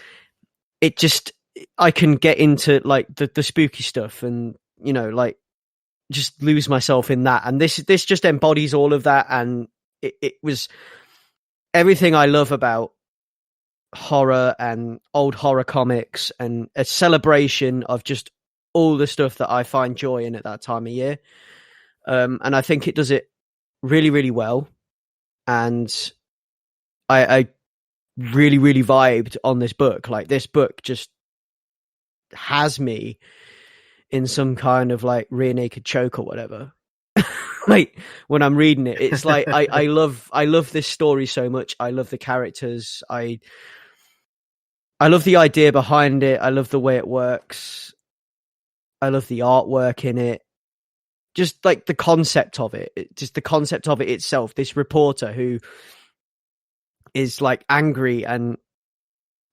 it just, I can get into like the spooky stuff and, you know, like just lose myself in that. And this just embodies all of that. And it was everything I love about horror and old horror comics, and a celebration of just all the stuff that I find joy in at that time of year. And I think it does it really, really well. And I really, really vibed on this book. Like, this book just has me in some kind of like rear naked choke or whatever. Like, when I'm reading it, it's like I love this story so much. I love the characters. I love the idea behind it. I love the way it works. I love the artwork in it. Just like the concept of it. Just the concept of it itself. This reporter who is like angry and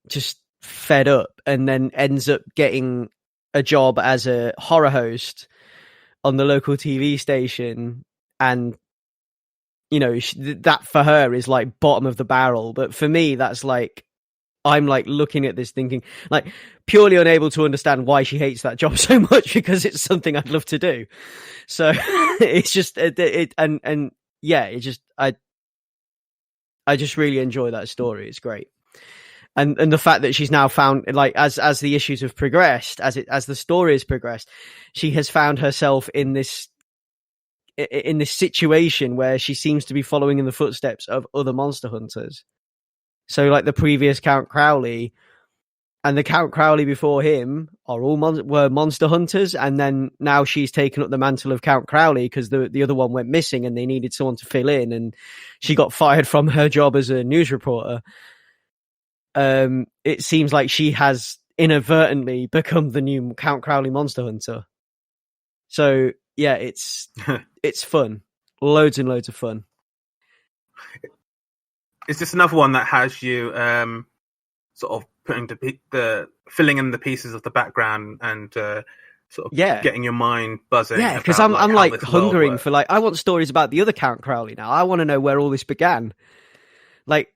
just fed up, and then ends up getting a job as a horror host on the local TV station. And, you know, that for her is like bottom of the barrel. But for me, that's like, I'm like looking at this thinking, like, purely unable to understand why she hates that job so much, because it's something I'd love to do. So it's just and yeah, it just, I just really enjoy that story. It's great. And the fact that she's now found, like, as the issues have progressed, as the story has progressed, she has found herself in this situation where she seems to be following in the footsteps of other monster hunters. So, like, the previous Count Crowley and the Count Crowley before him are all were monster hunters, and then now she's taken up the mantle of Count Crowley because the other one went missing and they needed someone to fill in, and she got fired from her job as a news reporter. It seems like she has inadvertently become the new Count Crowley monster hunter, So yeah, it's fun, loads and loads of fun. Is this another one that has you sort of putting filling in the pieces of the background and sort of getting your mind buzzing? Yeah, because I'm like hungering for like, I want stories about the other Count Crowley now. I want to know where all this began. Like,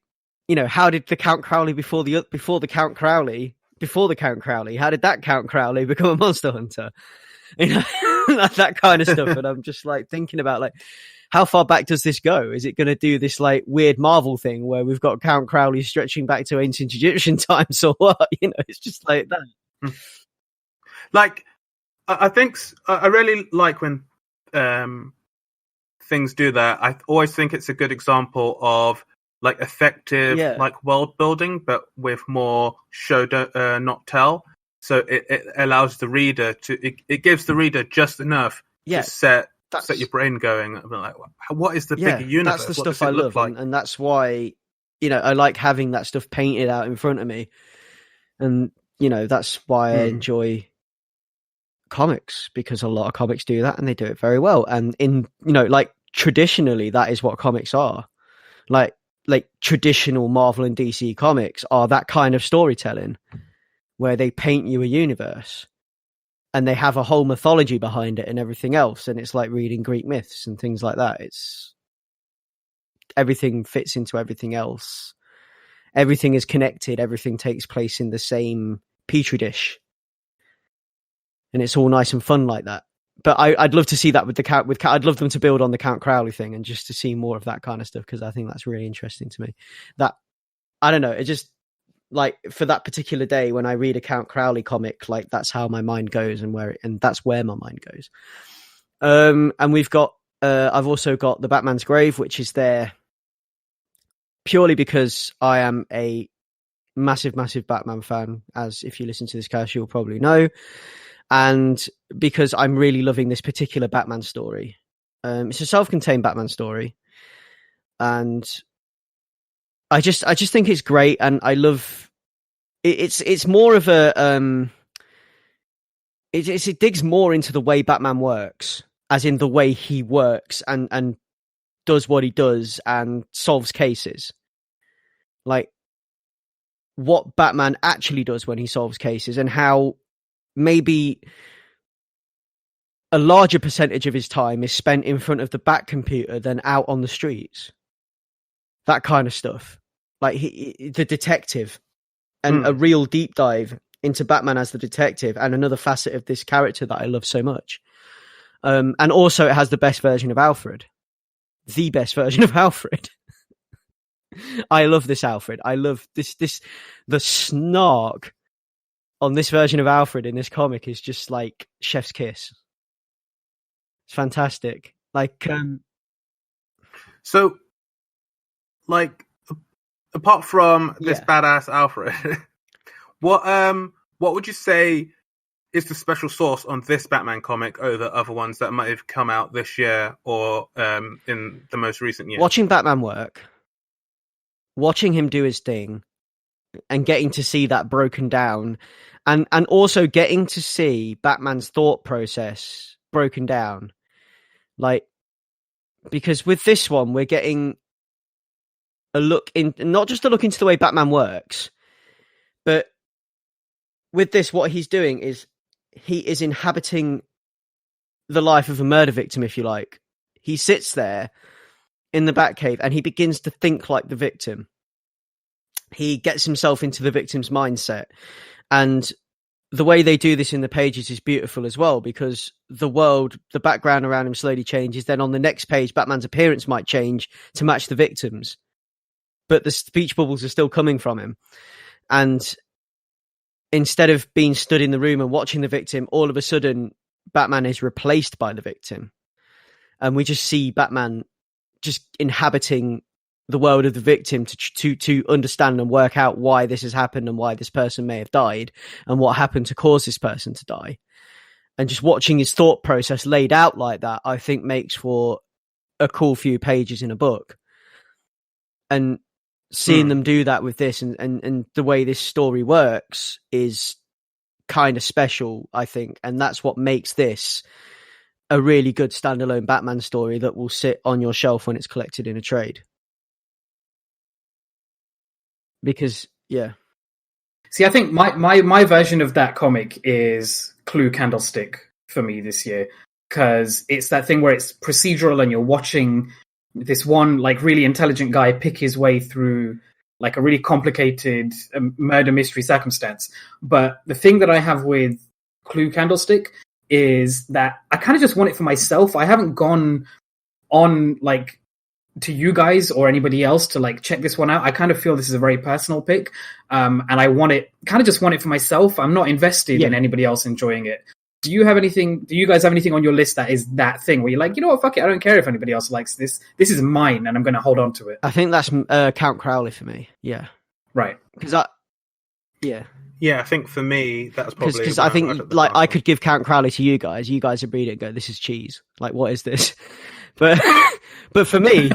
you know, how did the Count Crowley before the Count Crowley, how did that Count Crowley become a monster hunter? You know, that kind of stuff. And I'm just like thinking about like, how far back does this go? Is it going to do this like weird Marvel thing where we've got Count Crowley stretching back to ancient Egyptian times or what? You know, it's just like that. Like, I think I really like when things do that. I always think it's a good example of like effective like world building, but with more show not tell. So it allows the reader it gives the reader just enough to set your brain going. I'm like, what is the bigger universe? That's the stuff I love, like? And that's why, you know, I like having that stuff painted out in front of me. And, you know, that's why I enjoy comics, because a lot of comics do that and they do it very well. And in, you know, like traditionally, that is what comics are. Like traditional Marvel and DC comics are that kind of storytelling where they paint you a universe and they have a whole mythology behind it and everything else. And it's like reading Greek myths and things like that. It's everything fits into everything else. Everything is connected. Everything takes place in the same petri dish. And it's all nice and fun like that. But I'd love to see that with I'd love them to build on the Count Crowley thing and just to see more of that kind of stuff, because I think that's really interesting to me. That, I don't know, it just, like, for that particular day when I read a Count Crowley comic, like, that's how my mind goes and that's where my mind goes. And we've got, I've also got The Batman's Grave, which is there purely because I am a massive, massive Batman fan, as if you listen to this cast, you'll probably know. And because I'm really loving this particular Batman story. It's a self-contained Batman story. And I just think it's great. And I love it's more of a, it digs more into the way Batman works, as in the way he works and does what he does and solves cases. Like what Batman actually does when he solves cases, and how maybe a larger percentage of his time is spent in front of the Bat computer than out on the streets. That kind of stuff. Like the detective, and a real deep dive into Batman as the detective, and another facet of this character that I love so much. And also it has the best version of Alfred. The best version of Alfred. I love this Alfred. I love the snark on this version of Alfred in this comic is just like chef's kiss. It's fantastic. Like, so, like, apart from this badass Alfred, what would you say is the special sauce on this Batman comic over other ones that might have come out this year or in the most recent year? Watching Batman work, watching him do his thing, and getting to see that broken down, and also getting to see Batman's thought process broken down. Like, because with this one, we're getting a look in, not just a look into the way Batman works, but with this, what he's doing is he is inhabiting the life of a murder victim, if you like. He sits there in the Batcave and he begins to think like the victim. He gets himself into the victim's mindset. And the way they do this in the pages is beautiful as well, because the world, the background around him slowly changes. Then on the next page, Batman's appearance might change to match the victims, but the speech bubbles are still coming from him. And instead of being stood in the room and watching the victim, all of a sudden, Batman is replaced by the victim. And we just see Batman just inhabiting the world of the victim to understand and work out why this has happened and why this person may have died and what happened to cause this person to die. And just watching his thought process laid out like that, I think makes for a cool few pages in a book. And seeing them do that with this and the way this story works is kind of special, I think. And that's what makes this a really good standalone Batman story that will sit on your shelf when it's collected in a trade. Because, yeah. See, I think my version of that comic is Clue Candlestick for me this year, because it's that thing where it's procedural and you're watching this one like really intelligent guy pick his way through like a really complicated murder mystery circumstance. But the thing that I have with Clue Candlestick is that I kind of just want it for myself. I haven't gone on like to you guys or anybody else to like check this one out. I kind of feel this is a very personal pick, and I just want it for myself. I'm not invested in anybody else enjoying it. Do you guys have anything on your list that is that thing where you're like, you know what, fuck it, I don't care if anybody else likes this. This is mine, and I'm going to hold on to it. I think that's Count Crowley for me. Yeah, right. Because I think for me that's probably because I think like I could give Count Crowley to you guys. You guys would read it and go, "This is cheese. Like, what is this?" But for me,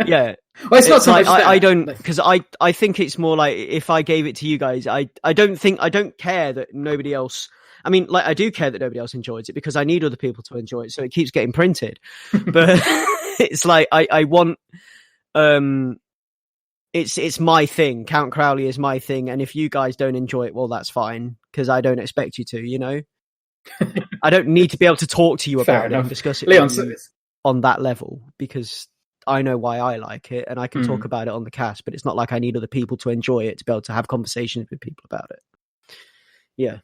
yeah. Well, it's not so like, much I don't, because I think it's more like if I gave it to you guys, I don't care that nobody else. I mean, like, I do care that nobody else enjoys it because I need other people to enjoy it, so it keeps getting printed. But it's like I want, it's my thing. Count Crowley is my thing, and if you guys don't enjoy it, well, that's fine because I don't expect you to. You know, I don't need to be able to talk to you about it and discuss it Leon, on that level because I know why I like it and I can talk about it on the cast, but it's not like I need other people to enjoy it to be able to have conversations with people about it. Yeah.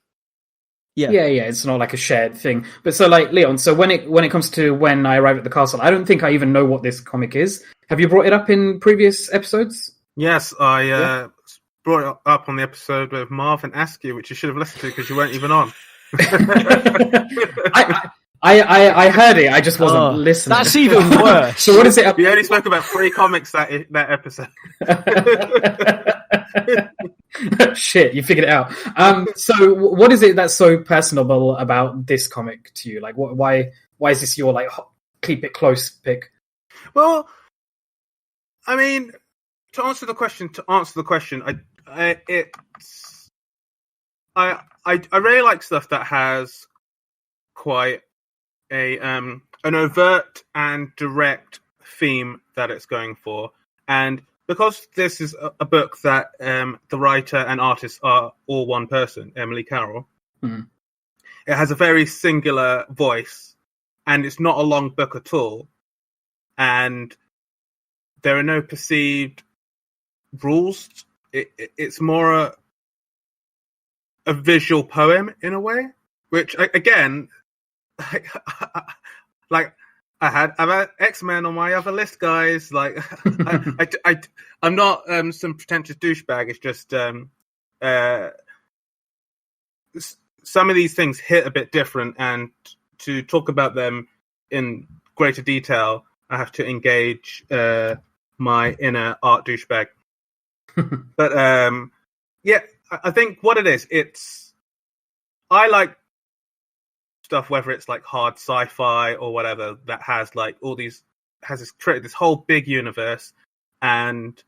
It's not like a shared thing. But so, like, Leon, so when it comes to When I Arrive at the Castle, I don't think I even know what this comic is. Have you brought it up in previous episodes? Yes, I brought it up on the episode with Marv and Askew, which you should have listened to because you weren't even on. I heard it. I just wasn't listening. That's even worse. So what is it? We only spoke about 3 comics that episode. Shit, you figured it out. So what is it that's so personable about this comic to you? Like, why is this your like keep it close pick? Well, I mean, to answer the question, I really like stuff that has quite an overt and direct theme that it's going for, and because this is a book that the writer and artist are all one person, Emily Carroll, it has a very singular voice, and it's not a long book at all, and there are no perceived rules. It's more a visual poem in a way, which again, like I've had X-Men on my other list, guys. Like I'm not some pretentious douchebag. It's just some of these things hit a bit different, and to talk about them in greater detail, I have to engage my inner art douchebag. But I think what it is, I like stuff, whether it's like hard sci-fi or whatever, that has like created this whole big universe and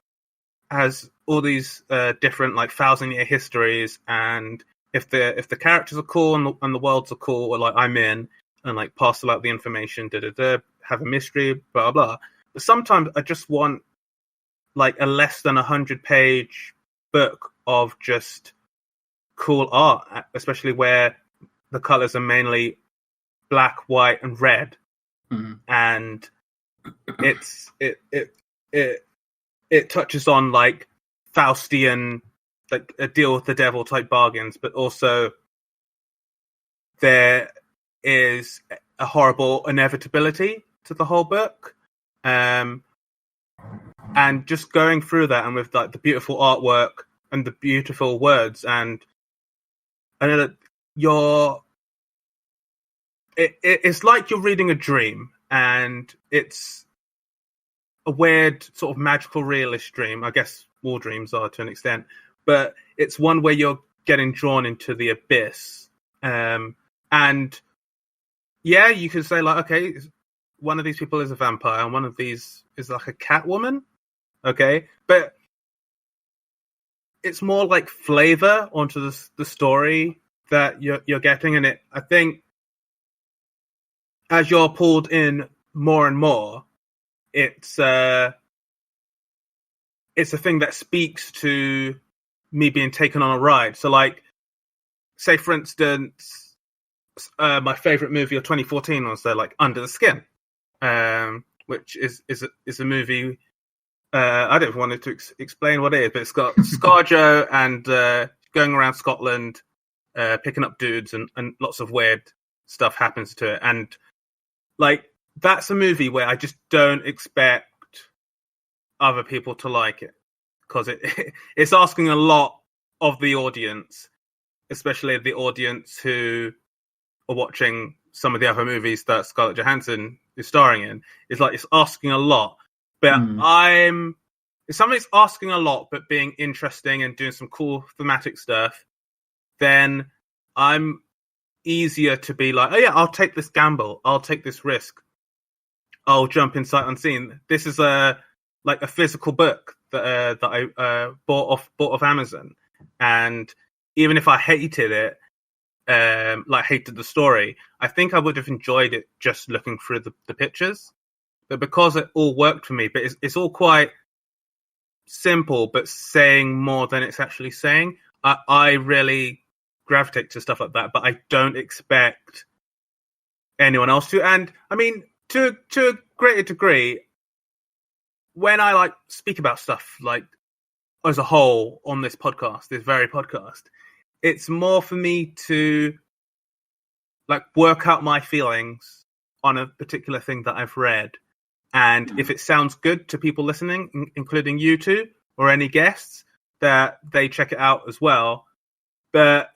has all these different like 1,000-year histories, and if the characters are cool and the worlds are cool, or like I'm in and like parcel out the information, have a mystery, blah blah. But sometimes I just want like a less than 100-page book of just cool art, especially where the colors are mainly black, white, and red, and it touches on like Faustian, like a deal with the devil type bargains, but also there is a horrible inevitability to the whole book, and just going through that, and with like the beautiful artwork and the beautiful words, and I know that it's like you're reading a dream, and it's a weird sort of magical realist dream. I guess all dreams are to an extent, but it's one where you're getting drawn into the abyss. And yeah, you could say like, okay, one of these people is a vampire and one of these is like a cat woman. Okay. But it's more like flavor onto the story that you're getting. And I think as you're pulled in more and more, it's a thing that speaks to me being taken on a ride. So, like, say for instance, my favorite movie of 2014 was like Under the Skin, which is a movie. I don't want to explain what it is, but it's got ScarJo and going around Scotland, picking up dudes, and lots of weird stuff happens to it. And like, that's a movie where I just don't expect other people to like it, because it's asking a lot of the audience, especially the audience who are watching some of the other movies that Scarlett Johansson is starring in. It's like, it's asking a lot. But if something's asking a lot but being interesting and doing some cool thematic stuff, then I'm easier to be like, oh yeah, I'll take this gamble, I'll take this risk, I'll jump in sight unseen. This is a physical book that I bought off Amazon, and even if I hated it, hated the story, I think I would have enjoyed it just looking through the pictures. But because it all worked for me, but it's all quite simple, but saying more than it's actually saying, I really gravitate to stuff like that. But I don't expect anyone else to. And I mean, to a greater degree, when I speak about stuff like as a whole on this very podcast, it's more for me to work out my feelings on a particular thing that I've read. And if it sounds good to people listening, including you two or any guests, that they check it out as well. But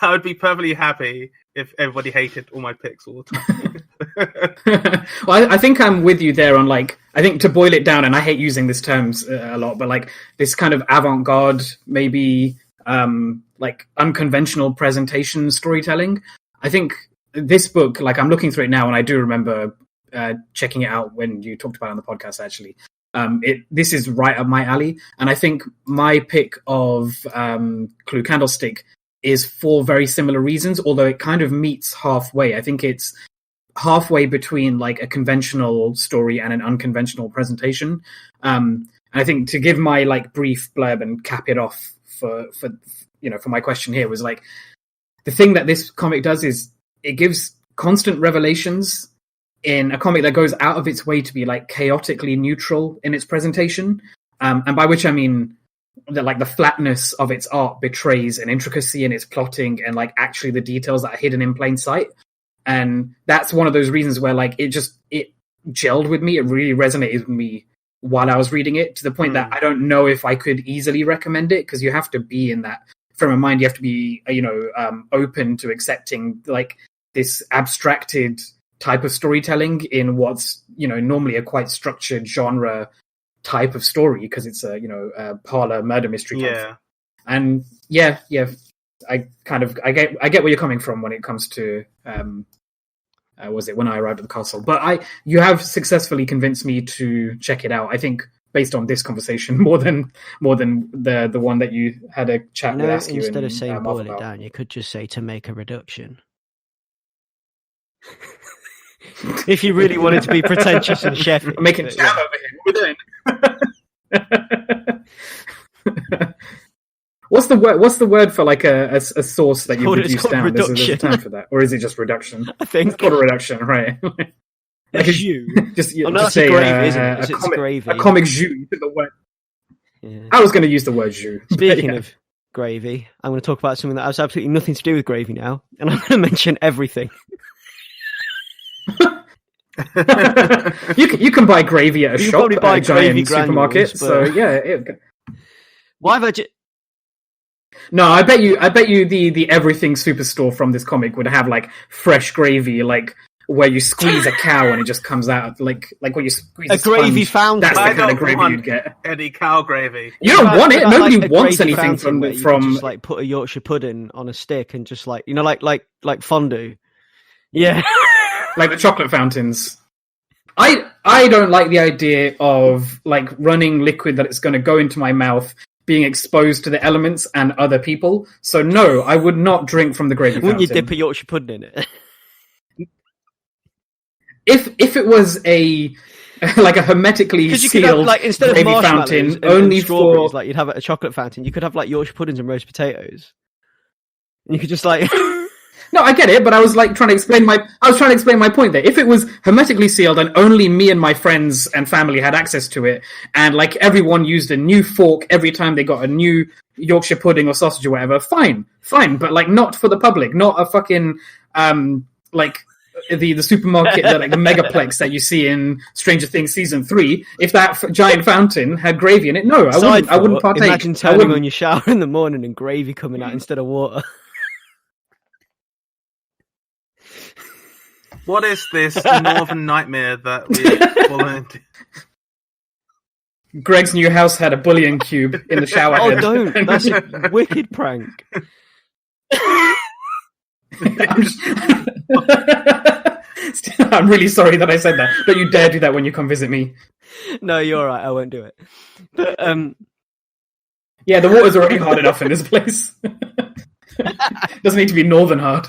I would be perfectly happy if everybody hated all my picks all the time. Well, I think I'm with you there on I think to boil it down, and I hate using this terms a lot, but this kind of avant-garde, maybe unconventional presentation storytelling. I think this book, I'm looking through it now, and I do remember checking it out when you talked about it on the podcast, actually. This is right up my alley, and I think my pick of Clue Candlestick is for very similar reasons, although it kind of meets halfway. I think it's halfway between a conventional story and an unconventional presentation. And I think to give my brief blurb and cap it off for my question here was the thing that this comic does is it gives constant revelations in a comic that goes out of its way to be chaotically neutral in its presentation, and by which I mean that the flatness of its art betrays an intricacy in its plotting and actually the details that are hidden in plain sight. And that's one of those reasons where it gelled with me. It really resonated with me while I was reading it, to the point that I don't know if I could easily recommend it, because you have to be in that frame of mind. You have to be open to accepting this abstracted type of storytelling in what's normally a quite structured genre type of story, because it's a parlor murder mystery type. And I get where you're coming from when it comes to was it When I Arrived at the Castle. But you have successfully convinced me to check it out, I think, based on this conversation, more than the one that you had a chat with Askew. Instead of saying boil it down, you could just say to make a reduction. If you really wanted to be pretentious and chefy. Making jam over here. What are we doing? What's the word for a sauce that you reduce down? There's a term for that, or is it just reduction? I think it's called a reduction, right? A jus. Just say gravy, isn't it? It's gravy. A comic jus. You took the word. Yeah. I was going to use the word jus. Speaking of gravy, I'm going to talk about something that has absolutely nothing to do with gravy now, and I'm going to mention everything. You can buy gravy at a shop, probably buy a giant supermarket. But... So yeah. Why have I? No, I bet you the everything superstore from this comic would have fresh gravy, where you squeeze a cow and it just comes out, like when you squeeze a gravy fountain. That's the kind of gravy you'd get. Any cow gravy? You don't want it. Nobody wants anything from just put a Yorkshire pudding on a stick and just like fondue. Yeah. Like the chocolate fountains. I don't like the idea of running liquid that it's going to go into my mouth being exposed to the elements and other people. So no, I would not drink from the gravy fountain. Wouldn't you dip a Yorkshire pudding in it? if it was a like a hermetically sealed have, like, instead of gravy fountain and only strawberries, for like you'd have a chocolate fountain, you could have like Yorkshire puddings and roast potatoes. And you could just like No, I get it, but I was like trying to explain my point there. If it was hermetically sealed and only me and my friends and family had access to it, and like everyone used a new fork every time they got a new Yorkshire pudding or sausage or whatever, fine, but like not for the public, not a fucking like the supermarket that like the megaplex that you see in Stranger Things season 3. If that giant fountain had gravy in it, no, I wouldn't partake. Imagine turning on your shower in the morning and gravy coming out instead of water. What is this northern nightmare that we're falling into? Greg's new house had a bullion cube in the shower head. Oh, don't! That's a wicked prank. I'm really sorry that I said that. Don't you dare do that when you come visit me. No, you're all right. I won't do it. But yeah, the water's already hard enough in this place. Doesn't need to be northern hard.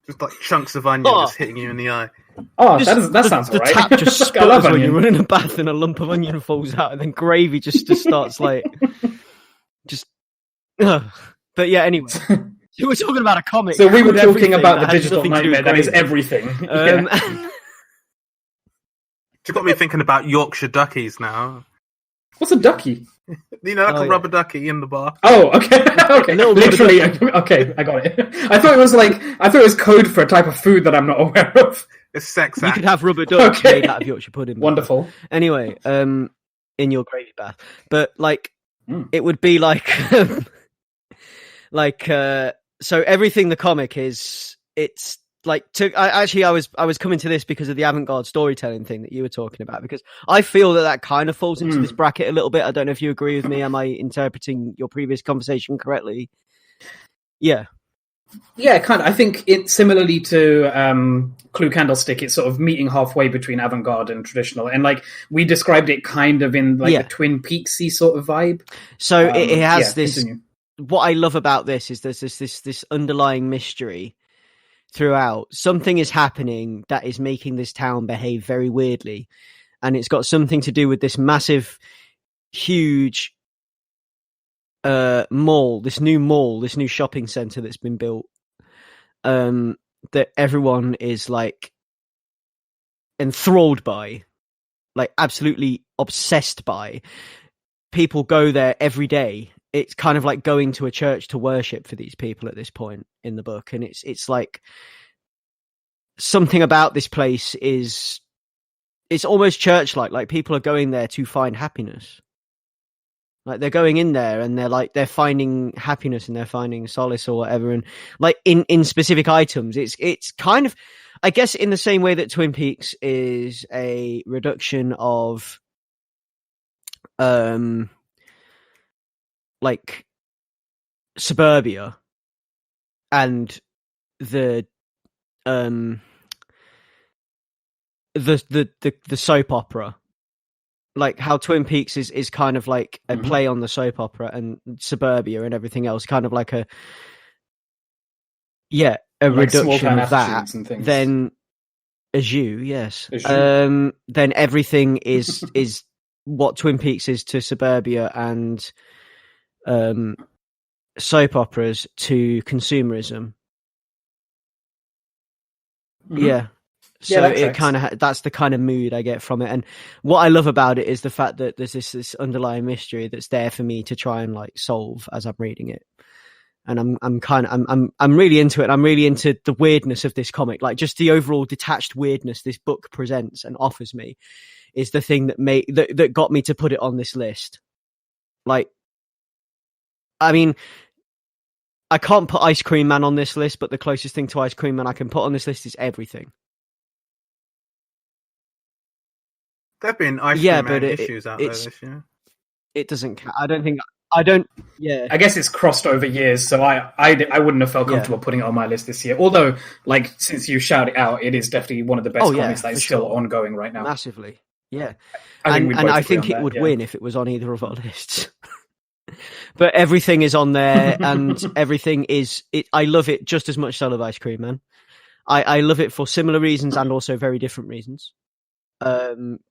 Just like chunks of onion just hitting you in the eye. Oh, that sounds the right. tap just sputters when you're running a bath and a lump of onion falls out, and then gravy just starts like just. But yeah, anyway, we're talking about a comic. So we were talking about the digital nightmare that is everything. You've got me thinking about Yorkshire duckies now. What's a ducky? You know, like a rubber ducky in the bar. Oh, okay, okay. Literally, okay, I got it. I thought it was code for a type of food that I'm not aware of. It's sex. You could have rubber ducks made out of Yorkshire pudding. Wonderful. Anyway, in your gravy bath, but like it would be like, so everything the comic is, it's like I was coming to this because of the avant-garde storytelling thing that you were talking about, because I feel that kind of falls into this bracket a little bit. I don't know if you agree with me. Am I interpreting your previous conversation correctly? Yeah, kind of. I think it's similarly to Clue Candlestick. It's sort of meeting halfway between avant-garde and traditional, and like we described it kind of in like a Twin Peaksy sort of vibe. So it has this. Continue. What I love about this is there's this underlying mystery throughout. Something is happening that is making this town behave very weirdly, and it's got something to do with this massive, huge mall, this new shopping center that's been built, that everyone is like enthralled by, like absolutely obsessed by. People go there every day. It's kind of like going to a church to worship for these people at this point in the book. And it's like something about this place it's almost church-like. Like people are going there to find happiness. Like they're going in there and they're finding happiness and they're finding solace or whatever. And like in specific items, it's kind of, I guess, in the same way that Twin Peaks is a reduction of, like suburbia and the soap opera, like how Twin Peaks is kind of like a play on the soap opera, and suburbia and everything else kind of like a like reduction of that. Then then everything is what Twin Peaks is to suburbia and soap operas to consumerism. So it kind of that's the kind of mood I get from it. And what I love about it is the fact that there's this underlying mystery that's there for me to try and like solve as I'm reading it. And I'm really into it. I'm really into the weirdness of this comic. Like just the overall detached weirdness this book presents and offers me is the thing that got me to put it on this list. Like, I mean, I can't put Ice Cream Man on this list, but the closest thing to Ice Cream Man I can put on this list is Everything. There have been Ice Cream Man issues out there this year. It doesn't count. I don't. Yeah. I guess it's crossed over years, so I wouldn't have felt comfortable putting it on my list this year. Although, like, since you shout it out, it is definitely one of the best comics that is still ongoing right now. Massively. Yeah. I think it would win if it was on either of our lists. But Everything is on there, and Everything is. I love it just as much as I love Ice Cream Man. I love it for similar reasons and also very different reasons.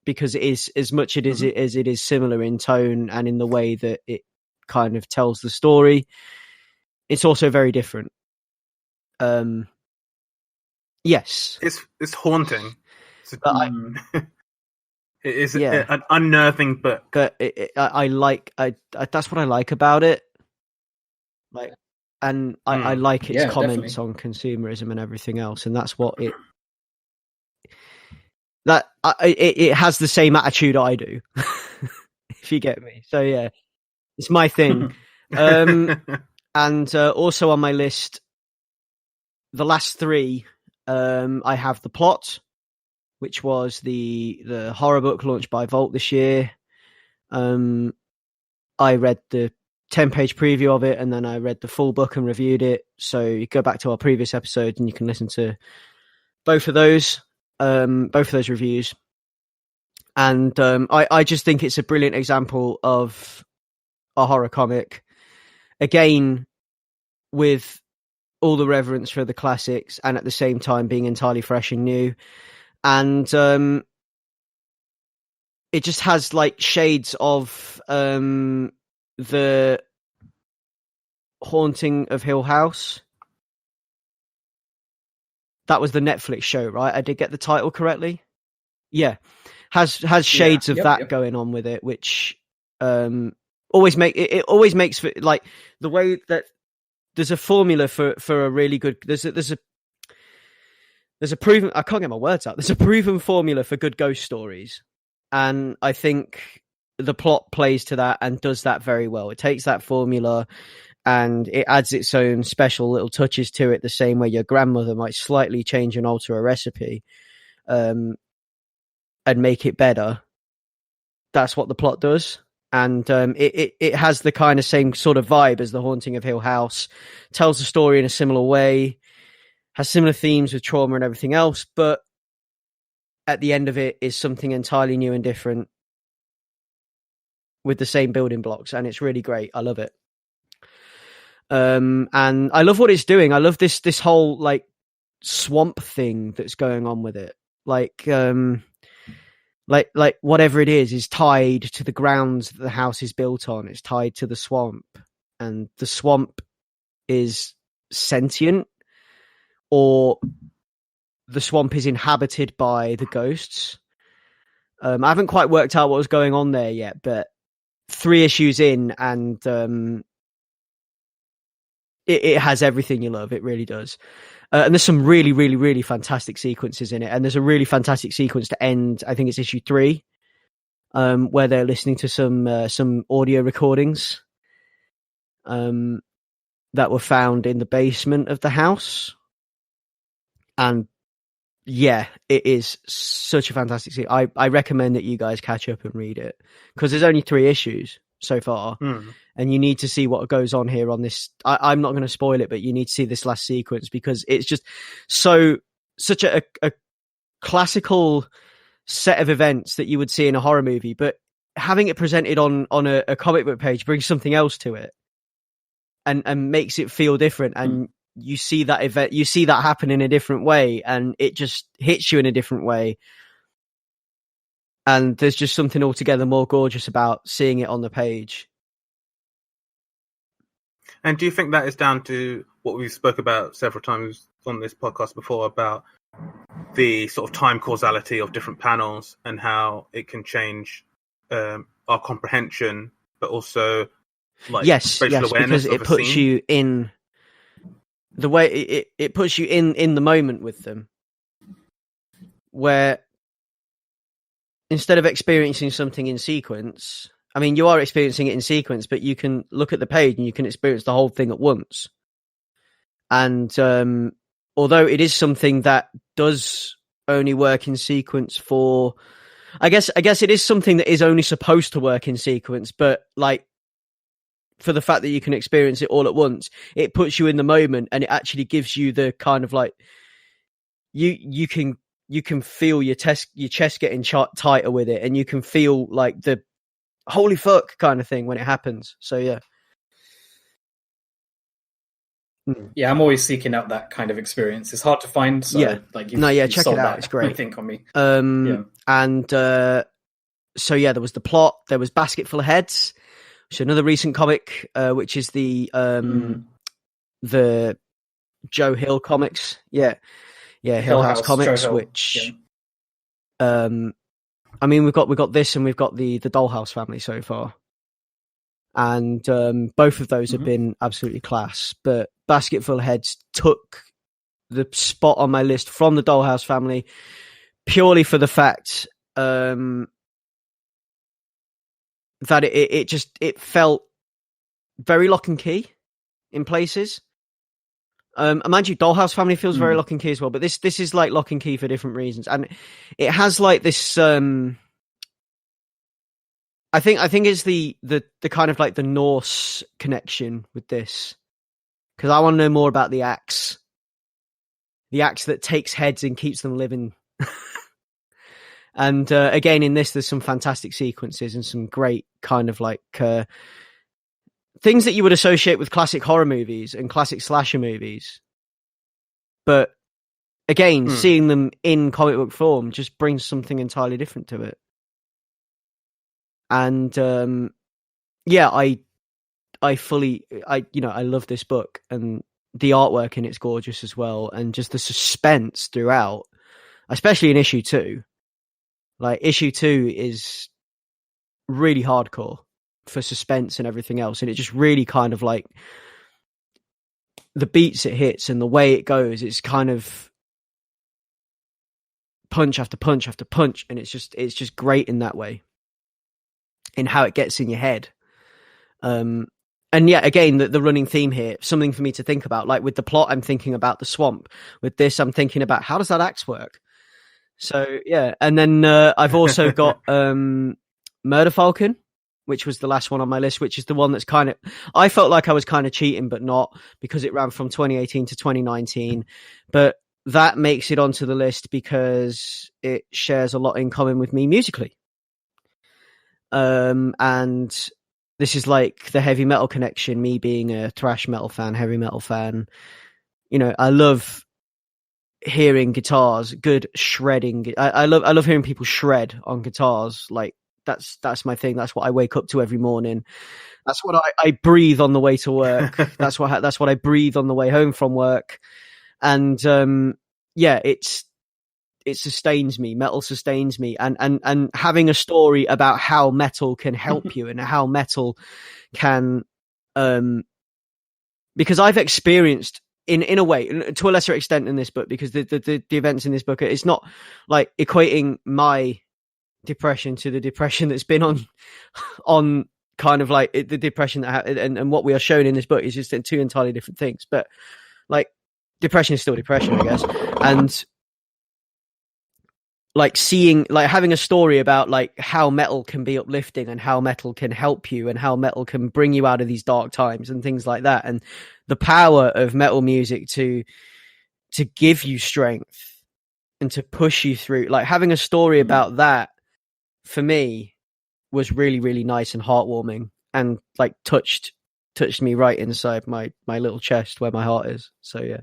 Because it is as much as it is similar in tone and in the way that it kind of tells the story. It's also very different. Yes, it's haunting. It is yeah. an unnerving book. But I like that's what I like about it. Like, and I like its comments definitely. on consumerism and everything else, and that's what it. It has the same attitude I do, if you get me. So yeah, it's my thing. And also on my list, the last three, I have The Plot, which was the horror book launched by Vault this year. I read the 10-page preview of it, and then I read the full book and reviewed it. So you go back to our previous episode and you can listen to both of those reviews. And I just think it's a brilliant example of a horror comic. Again, with all the reverence for the classics and at the same time being entirely fresh and new. And it just has like shades of the Haunting of Hill House. That was the Netflix show, right? I did get the title correctly. Yeah, has shades of that going on with it, which always makes for, like, the way that there's a formula for a really good. There's a proven. I can't get my words out. There's a proven formula for good ghost stories, and I think The Plot plays to that and does that very well. It takes that formula and it adds its own special little touches to it, the same way your grandmother might slightly change and alter a recipe and make it better. That's what The Plot does. And it has the kind of same sort of vibe as The Haunting of Hill House, tells the story in a similar way, has similar themes with trauma and everything else, but at the end of it is something entirely new and different with the same building blocks, and it's really great. I love it. And I love what it's doing. I love this whole like swamp thing that's going on with it. Like whatever it is tied to the grounds that the house is built on. It's tied to the swamp, and the swamp is sentient, or the swamp is inhabited by the ghosts. I haven't quite worked out what was going on there yet, but 3 issues in, and it has everything you love. It really does. And there's some really, really, really fantastic sequences in it. And there's a really fantastic sequence to end, I think it's issue 3, where they're listening to some audio recordings that were found in the basement of the house. And yeah, it is such a fantastic scene. I recommend that you guys catch up and read it, because there's only 3 issues so far, and you need to see what goes on here on this. I'm not going to spoil it, but you need to see this last sequence, because it's just such a classical set of events that you would see in a horror movie, but having it presented on a comic book page brings something else to it, and makes it feel different. And you see that event, you see that happen in a different way, and it just hits you in a different way. And there's just something altogether more gorgeous about seeing it on the page. And do you think that is down to what we've spoke about several times on this podcast before, about the sort of time causality of different panels and how it can change our comprehension, but also like spatial awareness, because it puts you in the way it puts you in the moment with them, where instead of experiencing something in sequence, I mean, you are experiencing it in sequence, but you can look at the page and you can experience the whole thing at once. And although it is something that does only work in sequence for, I guess it is something that is only supposed to work in sequence, but like, for the fact that you can experience it all at once, it puts you in the moment, and it actually gives you the kind of like, you can feel your chest getting tighter with it, and you can feel like the holy fuck kind of thing when it happens. So yeah. Yeah, I'm always seeking out that kind of experience. It's hard to find. So, check it out. It's great. I think on me. And so there was The Plot. There was Basketful of Heads, which is another recent comic, which is the Joe Hill comics. Hill House Comics, which I mean, we've got this, and we've got the Dollhouse family so far, and both of those have been absolutely class. But Basketful of Heads took the spot on my list from the Dollhouse family purely for the fact that it felt very lock and key in places. Mind you, Dollhouse family feels very lock and key as well, but this is like lock and key for different reasons, and it has like this. I think it's the kind of like the Norse connection with this, because I want to know more about the axe that takes heads and keeps them living. And again, in this, there's some fantastic sequences and some great kind of like things that you would associate with classic horror movies and classic slasher movies. But again, seeing them in comic book form just brings something entirely different to it. And I love this book, and the artwork in it's gorgeous as well, and just the suspense throughout, especially in issue 2. Like, issue 2 is really hardcore for suspense and everything else, and it just really kind of like the beats it hits and the way it goes, it's kind of punch after punch after punch, and it's just great in that way, in how it gets in your head. And yeah, again, the running theme here, something for me to think about. Like with The Plot, I'm thinking about the swamp. With this, I'm thinking about how does that axe work? So yeah, and then I've also got Murder Falcon, which was the last one on my list, which is the one that's kind of, I felt like I was kind of cheating, but not, because it ran from 2018 to 2019. But that makes it onto the list because it shares a lot in common with me musically. And this is like the heavy metal connection, me being a thrash metal fan, heavy metal fan. You know, I love hearing guitars, good shredding. I love hearing people shred on guitars. Like, that's my thing. That's what I wake up to every morning. That's what I breathe on the way to work. That's what I breathe on the way home from work. And it sustains me. Metal sustains me. And having a story about how metal can help you and how metal can, because I've experienced in a way, to a lesser extent in this book, because the events in this book, it's not like equating my depression to the depression that's been on kind of like the depression that and what we are shown in this book is just two entirely different things. But like, depression is still depression, I guess. And like having a story about like how metal can be uplifting and how metal can help you and how metal can bring you out of these dark times and things like that, and the power of metal music to give you strength and to push you through. Like, having a story about that for me was really, really nice and heartwarming, and like touched me right inside my little chest where my heart is. So yeah.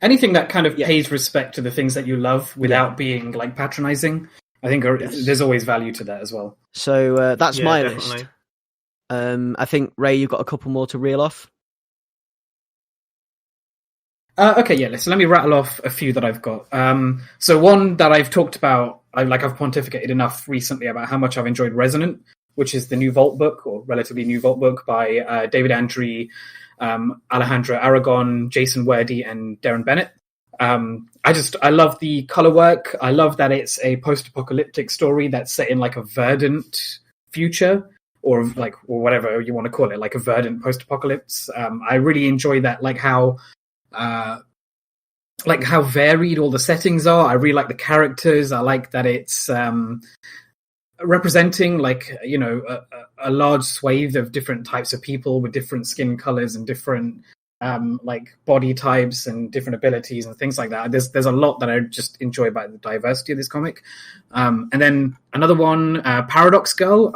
Anything that kind of pays respect to the things that you love without being like patronizing, I think there's always value to that as well. So that's my definitely. list. I think, Ray, you've got a couple more to reel off. Okay, yeah. Let me rattle off a few that I've got. So one that I've talked about, I've pontificated enough recently about how much I've enjoyed Resonant, which is the new Vault book, or relatively new Vault book by David Andry, Alejandra Aragon, Jason Werdy, and Darren Bennett. I love the color work. I love that it's a post-apocalyptic story that's set in like a verdant future, or whatever you want to call it, like a verdant post-apocalypse. I really enjoy that, like how varied all the settings are. I really like the characters. I like that it's representing like, you know, a large swathe of different types of people with different skin colors and different like body types and different abilities and things like that. There's a lot that I just enjoy about the diversity of this comic. And then another one, Paradox Girl.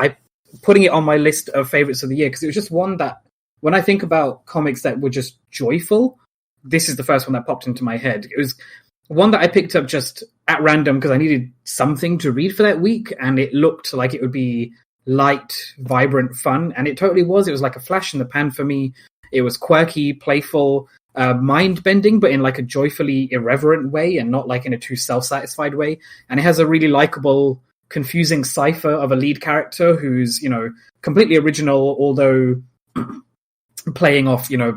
putting it on my list of favorites of the year because it was just one that, when I think about comics that were just joyful, this is the first one that popped into my head. It was one that I picked up just at random because I needed something to read for that week, and it looked like it would be light, vibrant fun, and it totally was. It was like a flash in the pan for me. It was quirky, playful, mind-bending, but in like a joyfully irreverent way and not like in a too self-satisfied way. And it has a really likable, confusing cipher of a lead character who's, you know, completely original, although playing off, you know,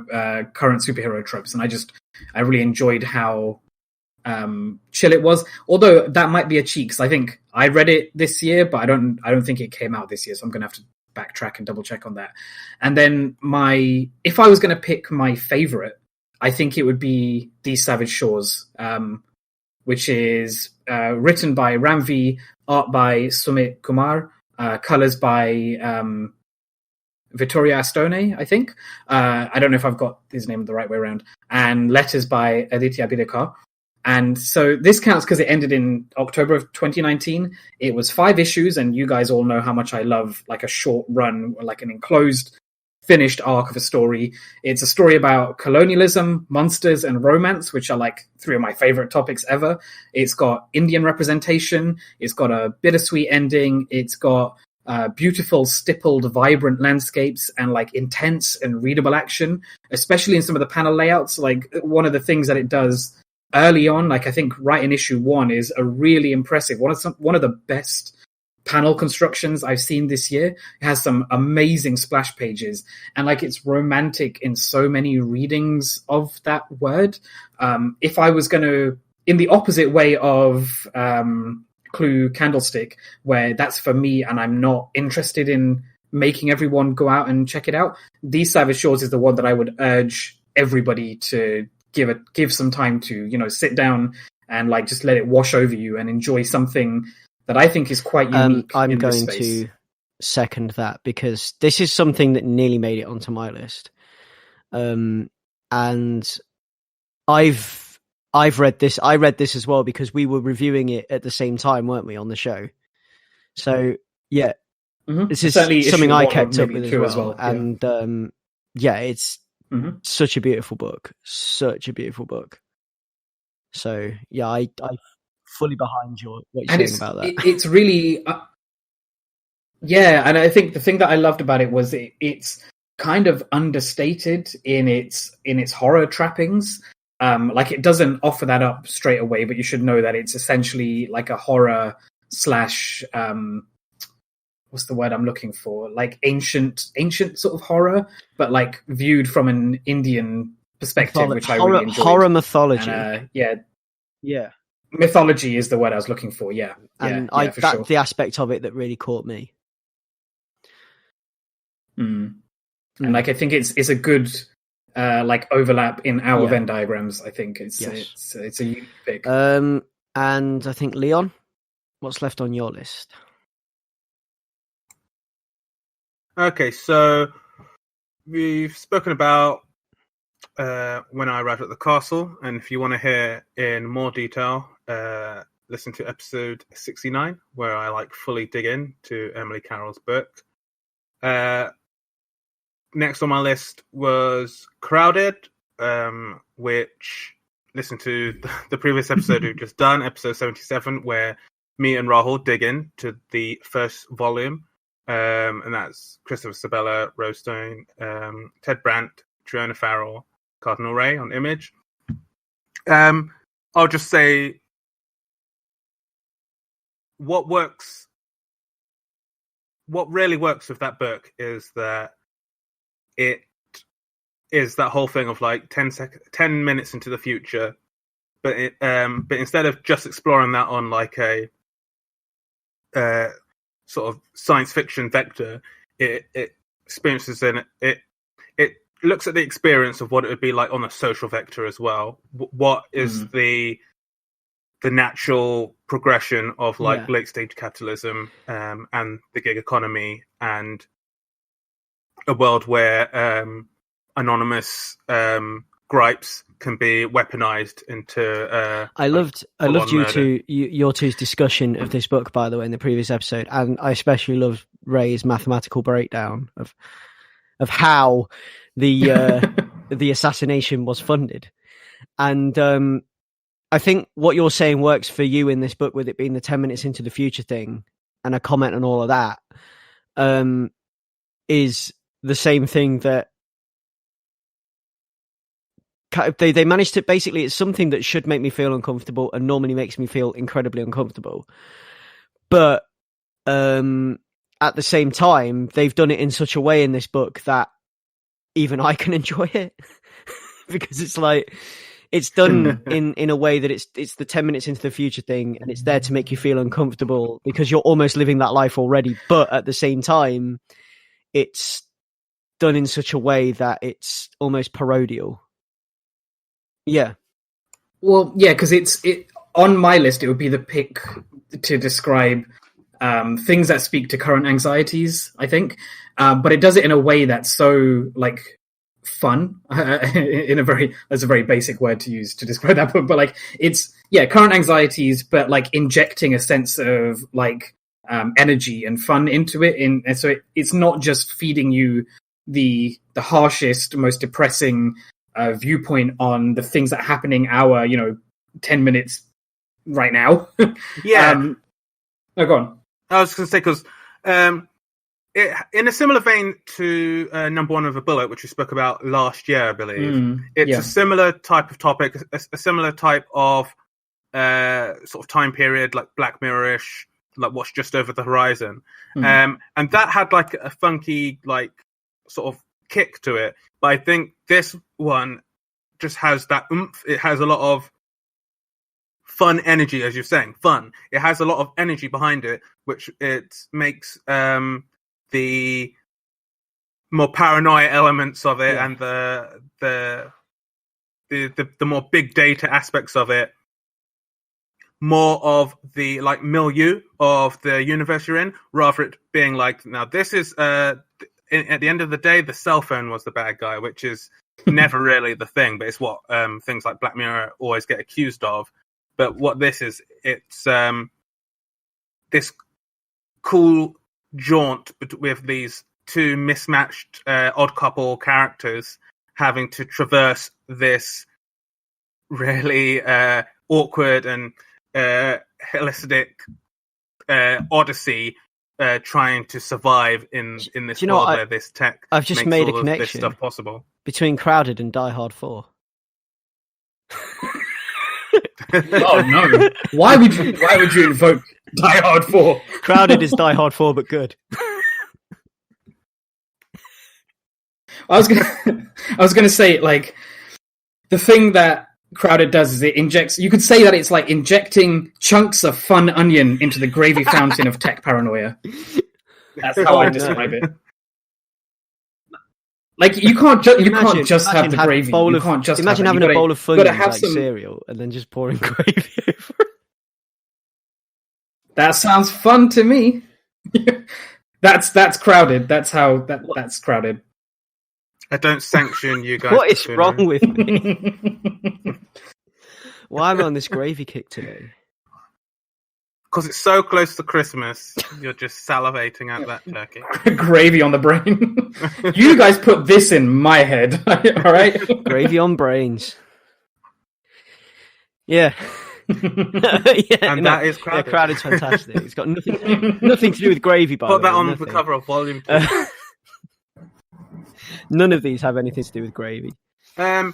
current superhero tropes. And I really enjoyed how chill it was. Although that might be a cheat, because I think I read it this year, but I don't think it came out this year. So I'm going to have to backtrack and double check on that. And then if I was going to pick my favorite, I think it would be These Savage Shores, which is written by Ramvi, art by Sumit Kumar, colors by Vittorio Astone, I think. I don't know if I've got his name the right way around. And letters by Aditya Bidekar. And so this counts because it ended in October of 2019. It was 5 issues, and you guys all know how much I love like a short run, like an enclosed, finished arc of a story. It's a story about colonialism, monsters, and romance, which are like 3 of my favorite topics ever. It's got Indian representation. It's got a bittersweet ending. It's got beautiful, stippled, vibrant landscapes and like intense and readable action, especially in some of the panel layouts. Like one of the things that it does early on, like I think right in issue 1, is a really impressive one of the best panel constructions I've seen this year. It has some amazing splash pages, and like it's romantic in so many readings of that word. If I was going to, in the opposite way of Clue Candlestick, where that's for me and I'm not interested in making everyone go out and check it out, These Savage Shores is the one that I would urge everybody to give some time to, you know, sit down and like just let it wash over you and enjoy something that I think is quite unique. I'm going to second that, because this is something that nearly made it onto my list. And I've read this. I read this as well because we were reviewing it at the same time, weren't we, on the show? So yeah, this is something I kept up with as well. Yeah. And it's such a beautiful book. Such a beautiful book. So yeah, I fully behind what you're saying about that. It's really and I think the thing that I loved about it was it's kind of understated in its horror trappings. Like it doesn't offer that up straight away, but you should know that it's essentially like a horror slash what's the word I'm looking for? Like ancient sort of horror, but like viewed from an Indian perspective, which I really enjoyed. Horror mythology. Yeah. Mythology is the word I was looking for. Yeah. And for sure. the aspect of it that really caught me. And like I think it's a good like overlap in our Venn diagrams. I think it's a unique pick. And I think Leon, what's left on your list? Okay, so we've spoken about When I Arrived at the Castle, and if you want to hear in more detail, listen to episode 69, where I like fully dig in to Emily Carroll's book. Next on my list was Crowded, which listen to the previous episode we've just done, episode 77, where me and Rahul dig in to the first volume. And that's Christopher Sabella, Rose Stone, Ted Brandt, Triona Farrell, Cardinal Ray on Image. I'll just say what really works with that book is that it is that whole thing of like 10 minutes into the future, but instead of just exploring that on like a sort of science fiction vector, it experiences it looks at the experience of what it would be like on a social vector as well. What is the natural progression of like late stage capitalism and the gig economy, and a world where anonymous gripes can be weaponized into. I loved your two's discussion of this book, by the way, in the previous episode, and I especially loved Ray's mathematical breakdown of how the the assassination was funded. And I think what you're saying works for you in this book, with it being the 10 minutes into the future thing and a comment on all of that, is the same thing that they managed to, basically, it's something that should make me feel uncomfortable and normally makes me feel incredibly uncomfortable. But at the same time, they've done it in such a way in this book that even I can enjoy it. Because it's like, it's done in a way that it's the 10 minutes into the future thing, and it's there to make you feel uncomfortable because you're almost living that life already. But at the same time, it's done in such a way that it's almost parodial. Yeah. Well, yeah, because it on my list, it would be the pick to describe things that speak to current anxieties, I think. But it does it in a way that's so, like, fun. That's a very basic word to use to describe that book. But, like, it's, yeah, current anxieties, but, like, injecting a sense of, like, energy and fun into it. And so it's not just feeding you the harshest, most depressing viewpoint on the things that are happening 10 minutes right now. Yeah. Go on. I was going to say, because in a similar vein to Number One of a Bullet, which we spoke about last year, I believe, it's a similar type of topic, a similar type of sort of time period, like Black Mirror-ish, like what's just over the horizon. And that had like a funky, like, sort of kick to it. But I think this one just has that oomph. It has a lot of fun energy, as you're saying, fun. It has a lot of energy behind it, which it makes the more paranoia elements of it and the more big data aspects of it, more of the, like, milieu of the universe you're in, rather it being like, now this is at the end of the day, the cell phone was the bad guy, which is never really the thing, but it's what things like Black Mirror always get accused of. But what this is, it's this cool jaunt with these two mismatched odd couple characters having to traverse this really awkward and holistic odyssey, trying to survive in this world where this tech I've just makes made all a of this connection stuff possible. between Crowded and Die Hard 4. Oh no! Why would you invoke Die Hard 4? Crowded is Die Hard 4, but good. I was gonna say, like, the thing that Crowded does is it injects. You could say that it's like injecting chunks of fun onion into the gravy fountain of tech paranoia. That's how I describe it. Like, you can't just have the gravy. You can't just imagine have having a bowl of Funyuns like some cereal and then just pouring gravy over it. That sounds fun to me. That's Crowded. That's Crowded. I don't sanction you guys. What is wrong with me? Why am I on this gravy kick today? Because it's so close to Christmas, you're just salivating at that turkey. Gravy on the brain. You guys put this in my head, all right? Gravy on brains. Yeah. That is Crowded. Yeah, Crowded's fantastic. It's got nothing to do with gravy, by the way. Put that on the cover of Volume 2. None of these have anything to do with gravy. No,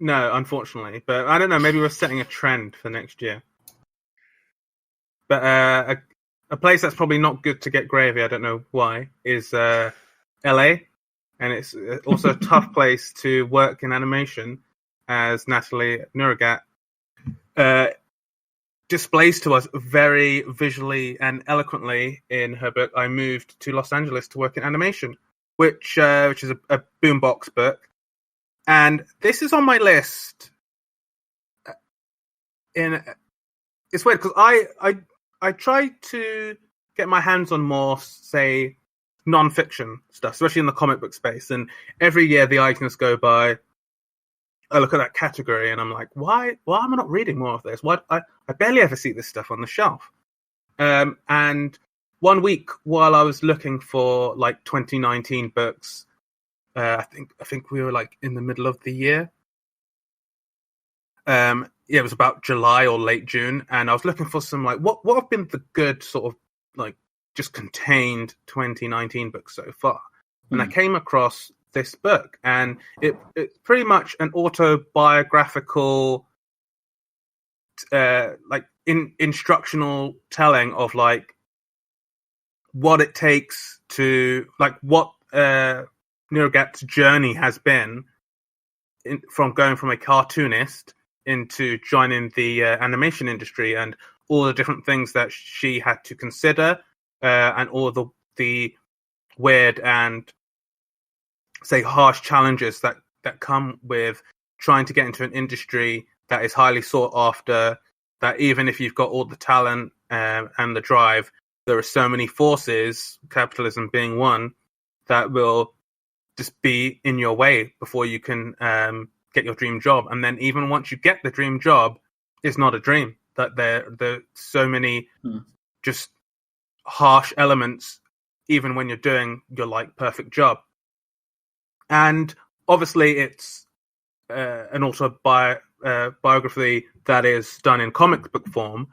unfortunately. But I don't know, maybe we're setting a trend for next year. But a place that's probably not good to get gravy, I don't know why, is LA. And it's also a tough place to work in animation, as Natalie Nurigat displays to us very visually and eloquently in her book, I Moved to Los Angeles to Work in Animation, which is a boombox book. And this is on my list. It's weird because I tried to get my hands on more, say, non-fiction stuff, especially in the comic book space. And every year the icons go by, I look at that category and I'm like, why am I not reading more of this? Why I barely ever see this stuff on the shelf. And one week while I was looking for like 2019 books, I think we were like in the middle of the year. It was about July or late June, and I was looking for some like what have been the good sort of like just contained 2019 books so far. And I came across this book, and it's pretty much an autobiographical like instructional telling of like what it takes to like what Niragat's journey has been from going from a cartoonist into joining the animation industry, and all the different things that she had to consider, and all the weird and say harsh challenges that come with trying to get into an industry that is highly sought after, that even if you've got all the talent and the drive, there are so many forces, capitalism being one, that will just be in your way before you can get your dream job. And then even once you get the dream job, it's not a dream. That there are so many just harsh elements, even when you're doing your like perfect job. And obviously it's an autobiography that is done in comic book form,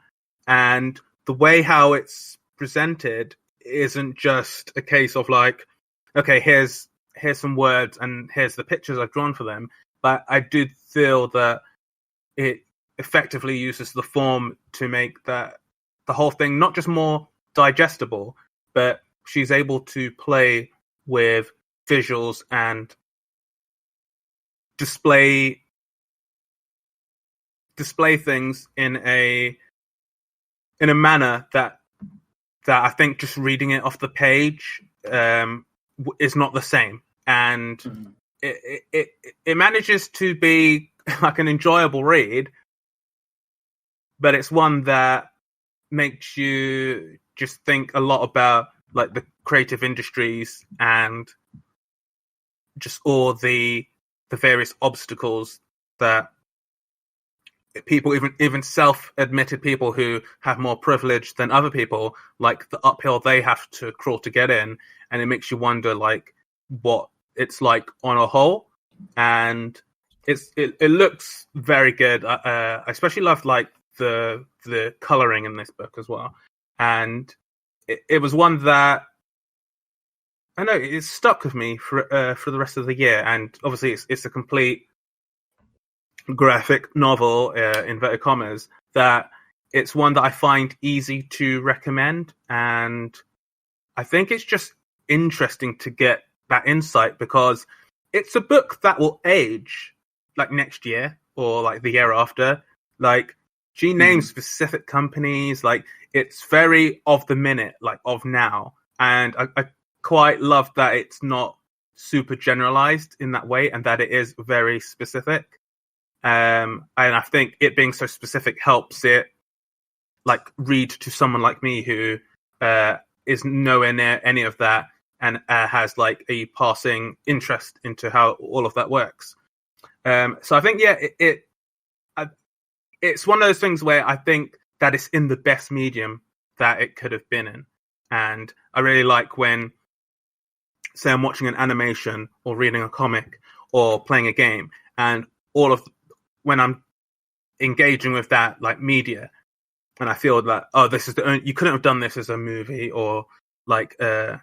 and the way how it's presented isn't just a case of like, okay, here's some words and here's the pictures I've drawn for them. But I do feel that it effectively uses the form to make the whole thing not just more digestible, but she's able to play with visuals and display things in a manner that I think just reading it off the page is not the same. And it manages to be like an enjoyable read, but it's one that makes you just think a lot about like the creative industries and just all the various obstacles that people, even self-admitted people who have more privilege than other people, like the uphill they have to crawl to get in. And it makes you wonder like what it's like on a whole. And it looks very good. I especially love like the coloring in this book as well. And it was one that I know it stuck with me for the rest of the year. And obviously it's a complete graphic novel, inverted commas, that it's one that I find easy to recommend. And I think it's just interesting to get that insight, because it's a book that will age like next year or like the year after. Like she names specific companies, like it's very of the minute, like of now. And I quite love that it's not super generalized in that way, and that it is very specific. And I think it being so specific helps it like read to someone like me who is nowhere near any of that and has like a passing interest into how all of that works. So I think, yeah, it's one of those things where I think that it's in the best medium that it could have been in. And I really like when, say, I'm watching an animation or reading a comic or playing a game, and when I'm engaging with that like media, and I feel that, oh, this is you couldn't have done this as a movie or like a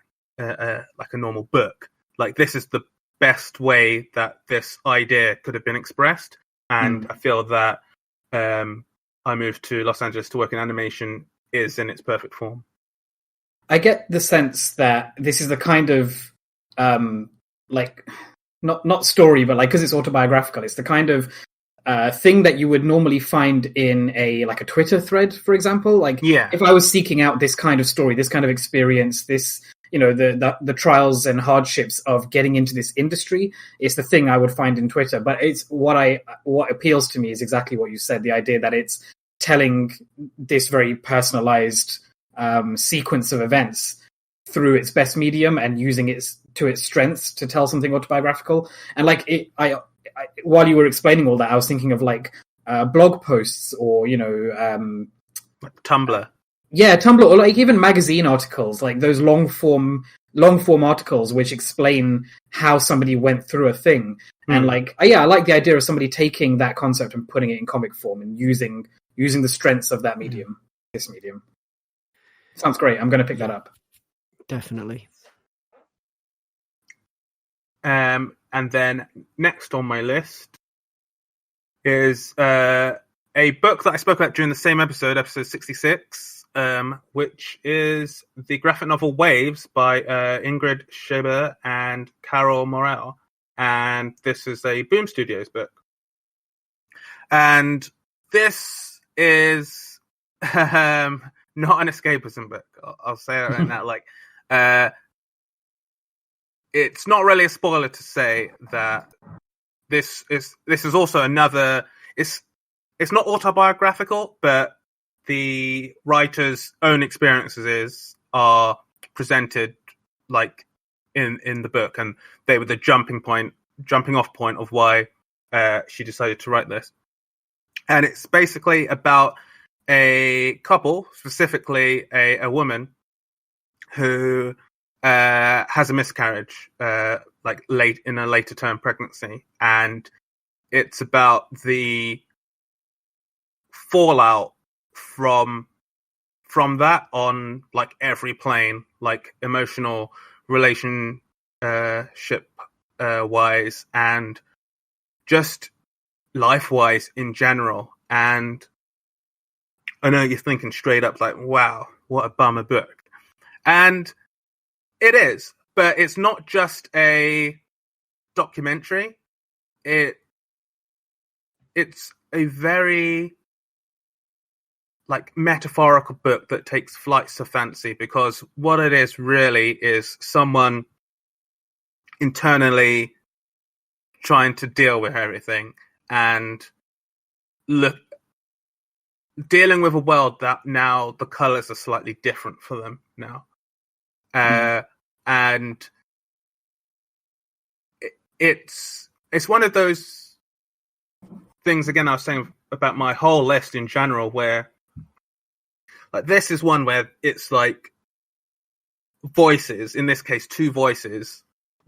normal book. Like this is the best way that this idea could have been expressed. And I feel that I moved to Los Angeles to work in animation is in its perfect form. I get the sense that this is the kind of like not story, but like because it's autobiographical, it's the kind of thing that you would normally find in a Twitter thread, for example. Like, yeah, if I was seeking out this kind of story, this kind of experience, this, you know, the trials and hardships of getting into this industry, it's the thing I would find in Twitter. But it's what appeals to me is exactly what you said, the idea that it's telling this very personalized sequence of events through its best medium and using it to its strengths to tell something autobiographical. And like I while you were explaining all that, I was thinking of like blog posts or Tumblr. Yeah, Tumblr, or like even magazine articles, like those long form articles which explain how somebody went through a thing. And like, I like the idea of somebody taking that concept and putting it in comic form and using the strengths of that medium, this medium. Sounds great. I'm going to pick that up. Definitely. And then next on my list is a book that I spoke about during the same episode 66. Which is the graphic novel Waves by Ingrid Scheber and Carol Morel. And this is a Boom Studios book. And this is not an escapism book. I'll say that right now. Like, it's not really a spoiler to say that this is also another. It's not autobiographical, but the writer's own experiences are presented like in the book, and they were the jumping off point of why she decided to write this. And it's basically about a couple, specifically a woman who has a miscarriage, like late in a later term pregnancy, and it's about the fallout from that on like every plane, like emotional, relationship wise, and just life wise in general. And I know you're thinking straight up like, wow, what a bummer book. And it is, but it's not just a documentary. It's a very like metaphorical book that takes flights of fancy, because what it is really is someone internally trying to deal with everything and dealing with a world that now the colors are slightly different for them now. And it's one of those things, again, I was saying about my whole list in general, where like this is one where it's like voices, in this case, two voices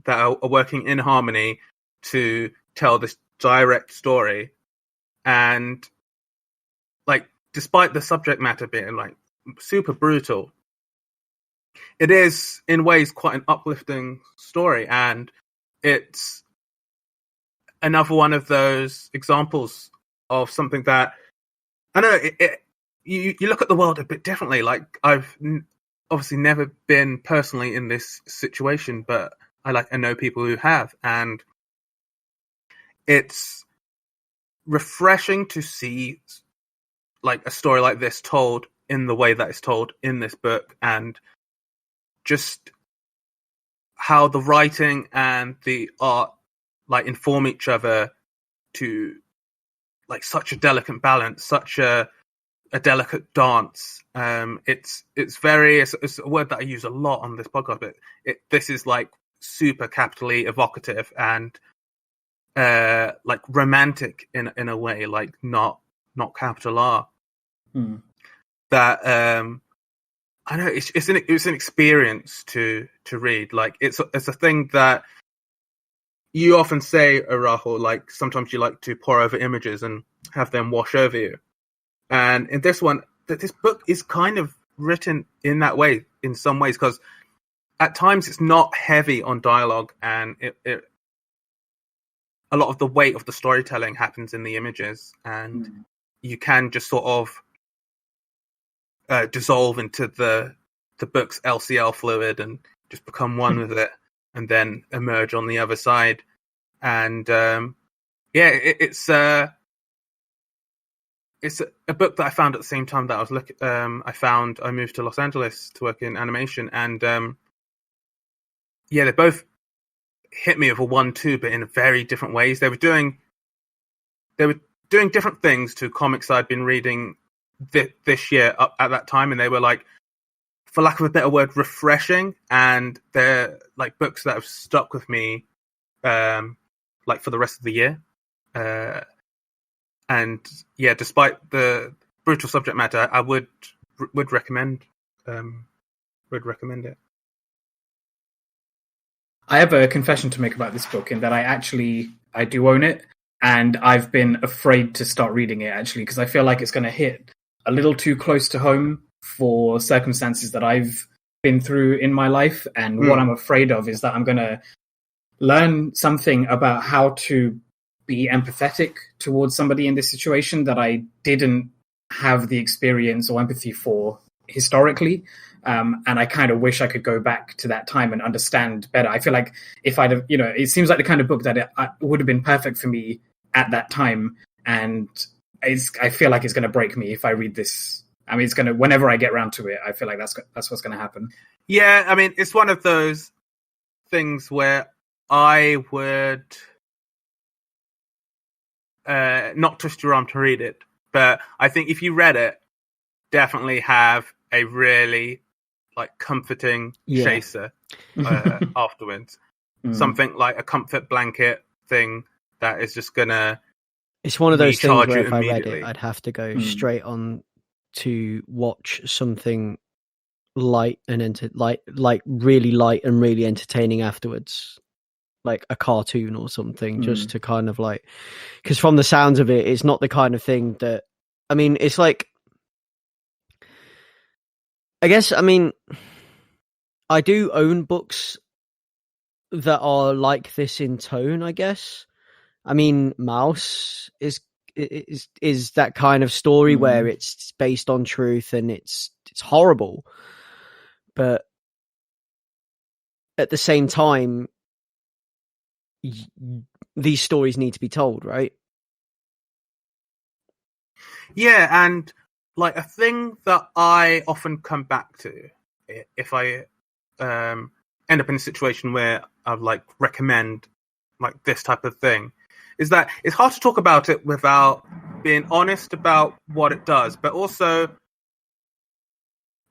that are working in harmony to tell this direct story. And like, despite the subject matter being like super brutal, it is in ways quite an uplifting story. And it's another one of those examples of something that, I don't know, you look at the world a bit differently. Like, I've obviously never been personally in this situation, but I know people who have, and it's refreshing to see like a story like this told in the way that it's told in this book, and just how the writing and the art like inform each other to like such a delicate balance, such a delicate dance. It's a word that I use a lot on this podcast, but this is like super capitally evocative and like romantic in a way, like not capital R. That I know it's an experience to read. Like it's a thing that you often say, Rahul, like sometimes you like to pour over images and have them wash over you. And in this one, this book is kind of written in that way in some ways, because at times it's not heavy on dialogue, and it a lot of the weight of the storytelling happens in the images, and you can just sort of dissolve into the book's LCL fluid and just become one with it, and then emerge on the other side. And it's a book that I found at the same time that I was looking. I moved to Los Angeles to work in animation, and they both hit me with a 1-2, but in very different ways. They were doing different things to comics I'd been reading this year up at that time, and they were like for lack of a better word, refreshing, and they're like books that have stuck with me, like for the rest of the year. And yeah, despite the brutal subject matter, I would recommend it. I have a confession to make about this book in that I do own it, and I've been afraid to start reading it actually because I feel like it's going to hit a little too close to home for circumstances that I've been through in my life. And what I'm afraid of is that I'm going to learn something about how to be empathetic towards somebody in this situation that I didn't have the experience or empathy for historically. And I kind of wish I could go back to that time and understand better. I feel like if I'd have, it seems like the kind of book that it would have been perfect for me at that time. And I feel like it's going to break me if I read this. I mean, it's going to, whenever I get around to it, I feel like that's what's going to happen. Yeah, I mean, it's one of those things where I would not twist your arm to read it, but I think if you read it, definitely have a really like comforting chaser afterwards. Something like a comfort blanket thing that is just gonna. It's one of those things where if I read it, I'd have to go straight on to watch something light and like really light and really entertaining afterwards, like a cartoon or something, just to kind of like, because from the sounds of it, it's not the kind of thing that, I mean, it's like, I guess, I mean, I do own books that are like this in tone, I guess. I mean, Mouse is that kind of story where it's based on truth and it's horrible, but at the same time, these stories need to be told, right? Yeah, and like a thing that I often come back to if I end up in a situation where I'd like recommend like this type of thing is that it's hard to talk about it without being honest about what it does, but also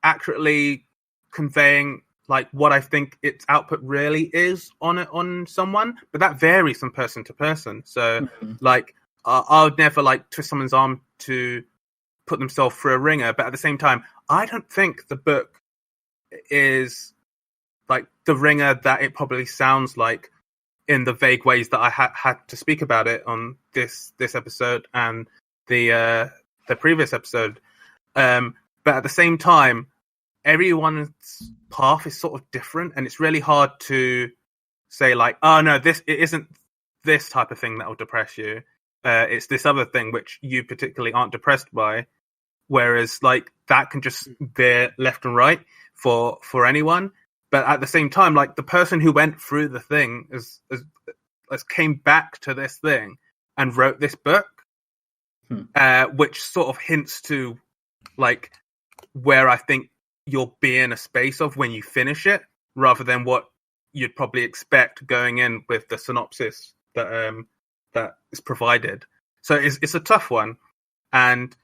accurately conveying like what I think its output really is on someone. But that varies from person to person. So like I would never like twist someone's arm to put themselves through a ringer, but at the same time, I don't think the book is like the ringer that it probably sounds like in the vague ways that I had to speak about it on this episode and the previous episode. But at the same time, everyone's path is sort of different, and it's really hard to say like, oh no, it isn't this type of thing that will depress you. It's this other thing which you particularly aren't depressed by. Whereas like that can just veer left and right for anyone. But at the same time, like the person who went through the thing as came back to this thing and wrote this book, which sort of hints to like where I think you'll be in a space of when you finish it, rather than what you'd probably expect going in with the synopsis that is provided. So it's a tough one, and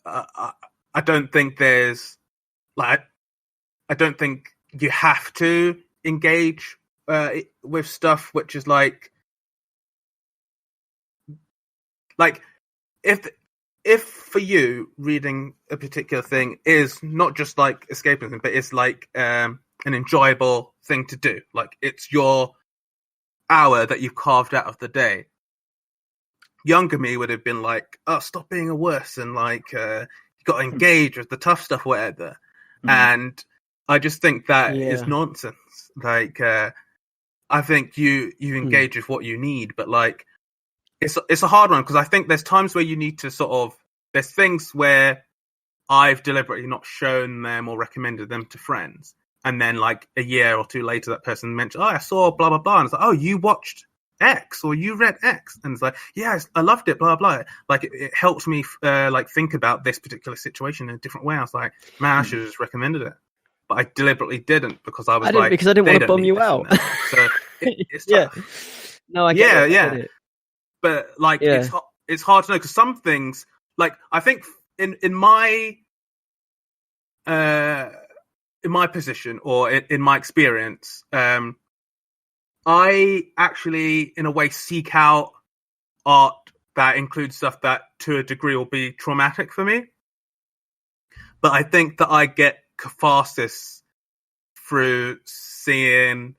I don't think there's like I don't think you have to engage with stuff which is like if for you reading a particular thing is not just like escapism, but it's like an enjoyable thing to do, like it's your hour that you've carved out of the day. Younger me would have been like, oh, stop being a wuss and like you got to engage with the tough stuff, whatever. And I just think that is nonsense. Like I think you engage with what you need, but like it's a hard one because I think there's times where you need to sort of, there's things where I've deliberately not shown them or recommended them to friends, and then like a year or two later that person mentioned, oh, I saw blah blah blah, and it's like, oh, you watched X or you read X, and it's like, yeah, I loved it, blah blah. Like it helps me like think about this particular situation in a different way. I was like, man, I should have just recommended it, but I deliberately didn't because I didn't want to bum you out. So it's tough. No, I get it. But like it's hard to know because some things, like I think in my in my position or in my experience, I actually, in a way, seek out art that includes stuff that, to a degree, will be traumatic for me. But I think that I get catharsis through seeing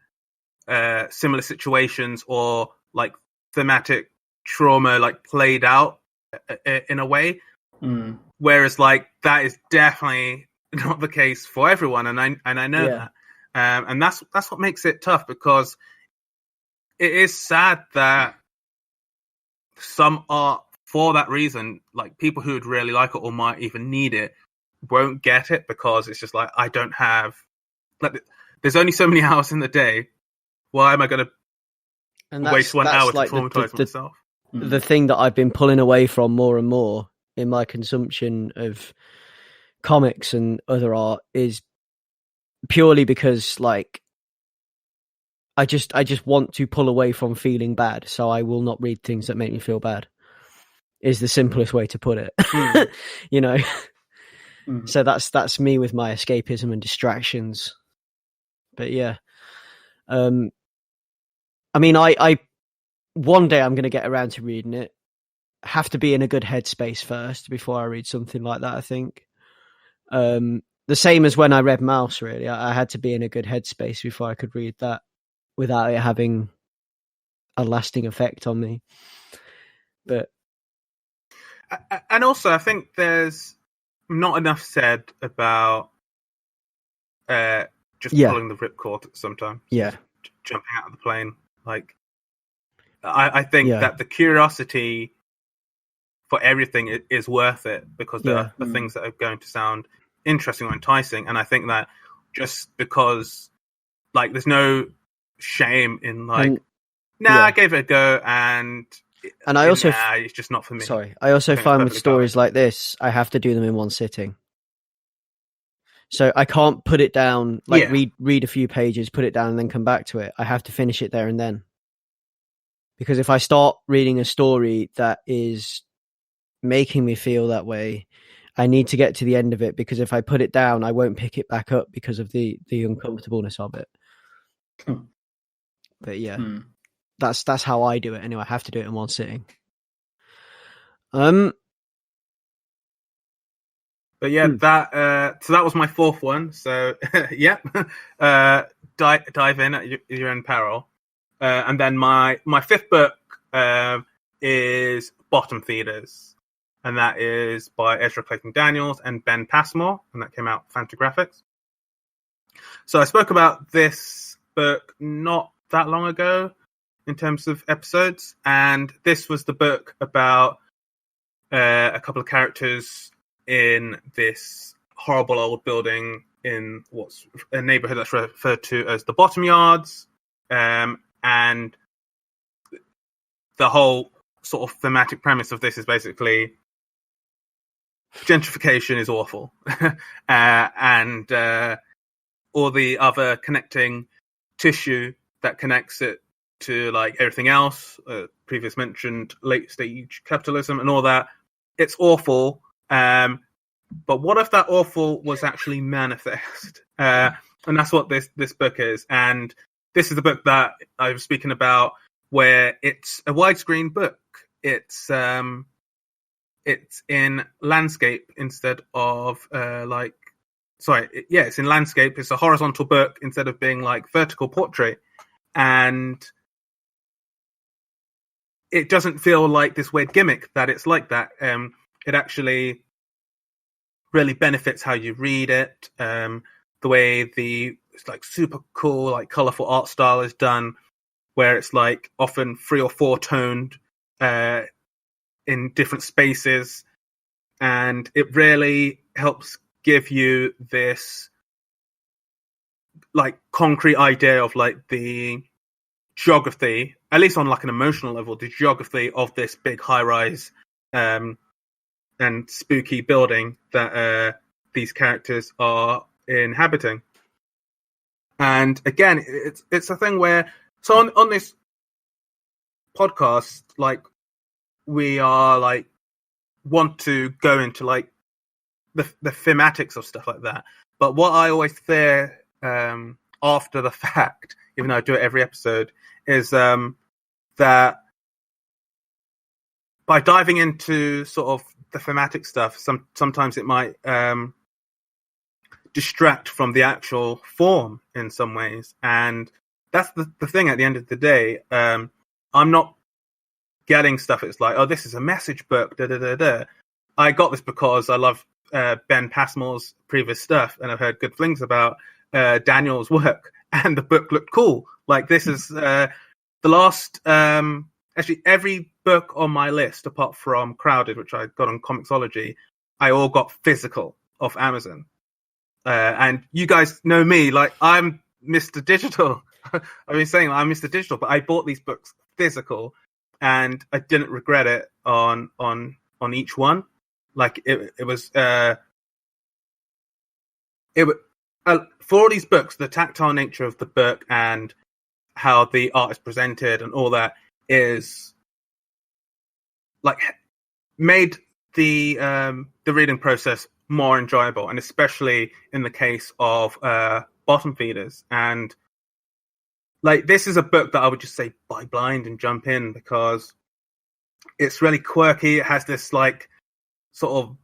similar situations or like thematic trauma like played out in a way. Whereas like that is definitely not the case for everyone, and I know that, and that's what makes it tough, because it is sad that some art, for that reason, like people who would really like it or might even need it, won't get it, because it's just like, I don't have, like, there's only so many hours in the day. Why am I going to waste 1 hour to traumatize myself? The thing that I've been pulling away from more and more in my consumption of comics and other art is purely because, like, I just want to pull away from feeling bad, so I will not read things that make me feel bad. Is the simplest way to put it. You know. So that's me with my escapism and distractions. But yeah, I mean, I one day I'm going to get around to reading it. Have to be in a good headspace first before I read something like that, I think. The same as when I read Mouse, really. I had to be in a good headspace before I could read that without it having a lasting effect on me. But and also, I think there's not enough said about just pulling the ripcord sometimes. Yeah. Jumping out of the plane. Like, I think that the curiosity for everything is worth it, because there are things that are going to sound interesting or enticing. And I think that just because, like, there's no shame in, like, I gave it a go, and I also it's just not for me. Sorry, I also find with stories like this, I have to do them in one sitting. So I can't put it down, like read a few pages, put it down, and then come back to it. I have to finish it there and then. Because if I start reading a story that is making me feel that way, I need to get to the end of it, because if I put it down, I won't pick it back up because of the uncomfortableness of it. But yeah, that's how I do it anyway. I have to do it in one sitting. But yeah, so that was my fourth one. So dive in at your own peril. And then my fifth book is Bottom Feeders, and that is by Ezra Clayton Daniels and Ben Passmore, and that came out Fantagraphics. So I spoke about this book not that long ago in terms of episodes, and this was the book about a couple of characters in this horrible old building in what's a neighborhood that's referred to as the Bottom Yards, and the whole sort of thematic premise of this is basically gentrification is awful, and all the other connecting tissue that connects it to, like, everything else, previous mentioned late stage capitalism and all that. It's awful. But what if that awful was actually manifest? And that's what this book is. And this is the book that I was speaking about, where it's a widescreen book. It's in landscape instead of it's in landscape. It's a horizontal book instead of being like vertical portrait, and it doesn't feel like this weird gimmick that it's like that. It actually really benefits how you read it. The way it's like super cool, like colorful art style is done, where it's like often 3 or 4 toned in different spaces, and it really helps give you this like concrete idea of like the geography, at least on like an emotional level, the geography of this big high-rise and spooky building that these characters are inhabiting. And again, it's a thing where, so on this podcast, like, we are like want to go into like the thematics of stuff like that. But what I always fear after the fact, even though I do it every episode, is that by diving into sort of the thematic stuff, sometimes it might distract from the actual form in some ways. And that's the thing at the end of the day. I'm not getting stuff. It's like, oh, this is a message book. Da, da, da, da. I got this because I love Ben Passmore's previous stuff, and I've heard good things about Daniel's work, and the book looked cool. Like, this is the last... actually, every book on my list, apart from Crowded, which I got on Comixology, I all got physical off Amazon. And you guys know me, like, I'm Mr. Digital. I've been saying I'm Mr. Digital, but I bought these books physical, and I didn't regret it on each one. Like, it was for all these books, the tactile nature of the book and how the art is presented and all that is like made the reading process more enjoyable, and especially in the case of bottom feeders. And like, this is a book that I would just say buy blind and jump in, because it's really quirky. It has this like sort of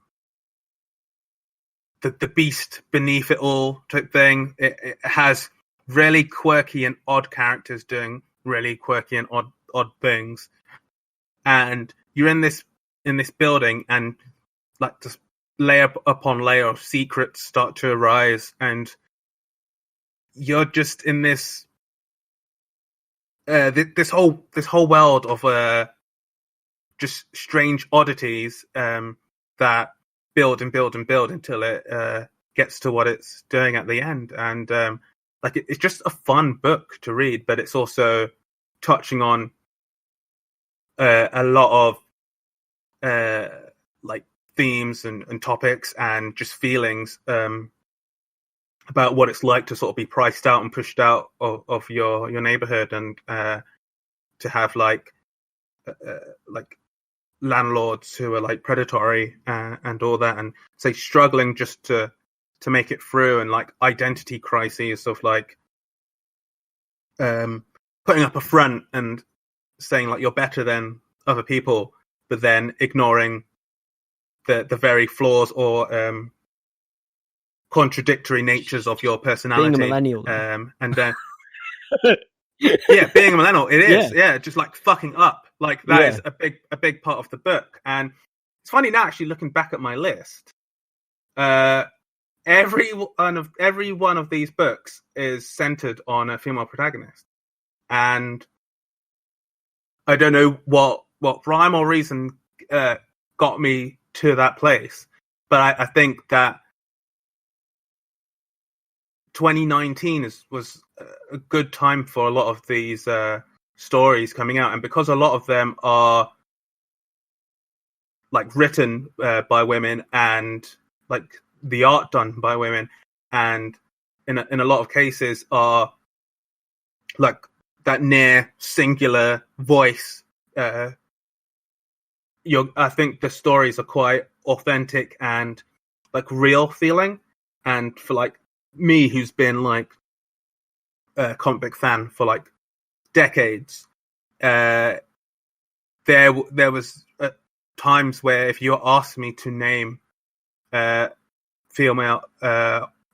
the beast beneath it all type thing. It has really quirky and odd characters doing really quirky and odd things, and you're in this building, and like just layer upon layer of secrets start to arise, and you're just in this this whole world of just strange oddities that build and build and build until it gets to what it's doing at the end. And like, it's just a fun book to read, but it's also touching on a lot of like themes and topics and just feelings about what it's like to sort of be priced out and pushed out of your neighborhood, and to have like landlords who are like predatory and all that, and say struggling just to make it through, and like identity crises of like putting up a front and saying like you're better than other people, but then ignoring the very flaws or contradictory natures of your personality. Being a millennial. And then yeah, being a millennial, it is. Yeah, just like fucking up. Like, that is a big part of the book. And it's funny now, actually, looking back at my list, every one of these books is centered on a female protagonist. And I don't know what rhyme or reason got me to that place, but I think that 2019 was a good time for a lot of these stories coming out, and because a lot of them are like written by women and like the art done by women, and in a lot of cases are like that near singular voice. I think the stories are quite authentic and like real feeling, and for like me, who's been like a comic book fan for like decades, there was times where if you asked me to name female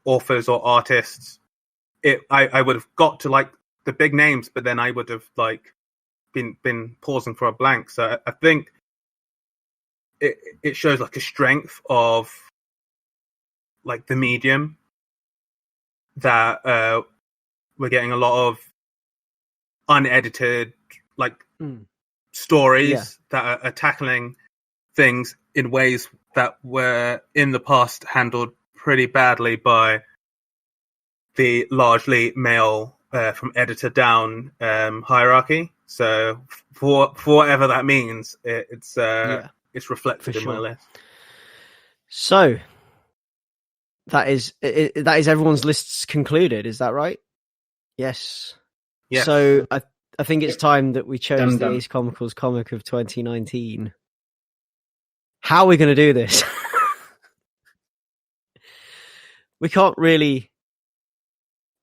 authors or artists, I would have got to like the big names, but then I would have like been pausing for a blank. So I think it shows like a strength of like the medium, that we're getting a lot of unedited like stories that are tackling things in ways that were in the past handled pretty badly by the largely male from editor down hierarchy. So for whatever that means, it's reflected in my list. So that is everyone's lists concluded. Is that right? Yes. Yeah. So I think it's time that we chose the Ace Comicals comic of 2019. How are we going to do this? we can't really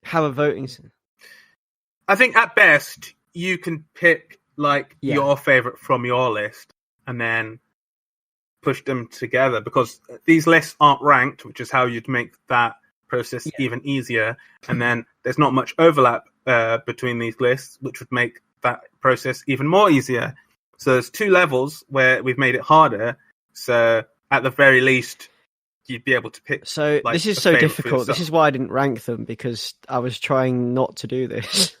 have a voting. I think at best you can pick like your favorite from your list and then push them together, because these lists aren't ranked, which is how you'd make that process even easier. And then there's not much overlap between these lists, which would make that process even more easier. So there's two levels where we've made it harder. So at the very least, you'd be able to pick. So this is so difficult. This is why I didn't rank them, because I was trying not to do this.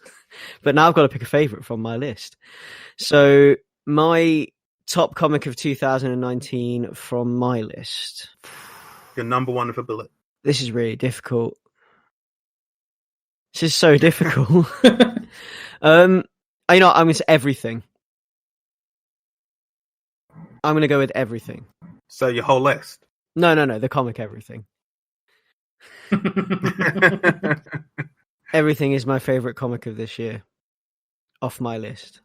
But now I've got to pick a favorite from my list. So my top comic of 2019 from my list. Your number one with a bullet. This is really difficult. This is so difficult. I'm going to say everything. I'm going to go with everything. So your whole list? No. The comic everything. Everything is my favorite comic of this year. Off my list.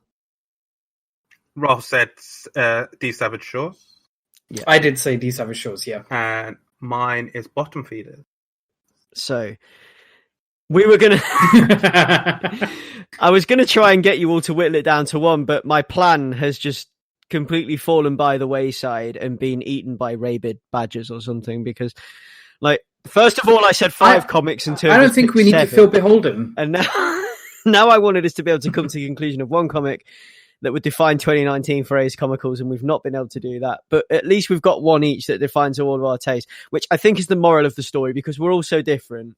Rolf said D Savage Shores. Yeah, I did say D Savage Shores, yeah. And mine is Bottom Feeders. So we were going to... I was going to try and get you all to whittle it down to one, but my plan has just completely fallen by the wayside and been eaten by rabid badgers or something, because, like, first of all, I said five comics until I don't think we need to feel beholden. And now I wanted us to be able to come to the conclusion of one comic that would define 2019 for Ace Comicals, and we've not been able to do that. But at least we've got one each that defines all of our taste, which I think is the moral of the story, because we're all so different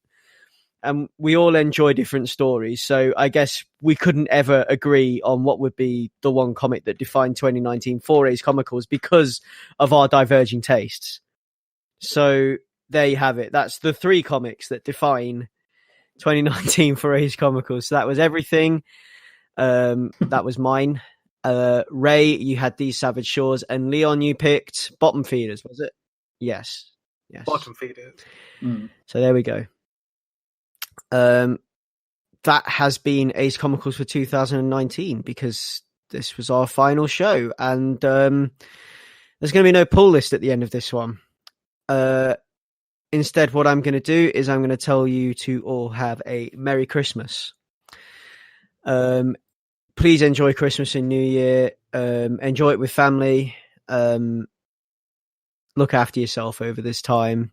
and we all enjoy different stories. So I guess we couldn't ever agree on what would be the one comic that defined 2019 for Ace Comicals because of our diverging tastes. So there you have it. That's the three comics that define 2019 for Ace Comicals. So that was everything. That was mine. Ray, you had These Savage Shores, and Leon, you picked Bottom Feeders, was it? Yes. Bottom Feeders. So there we go. That has been Ace Comicals for 2019, because this was our final show, and there's going to be no pull list at the end of this one. Instead, what I'm going to do is I'm going to tell you to all have a Merry Christmas. Please enjoy Christmas and New Year. Enjoy it with family. Look after yourself over this time.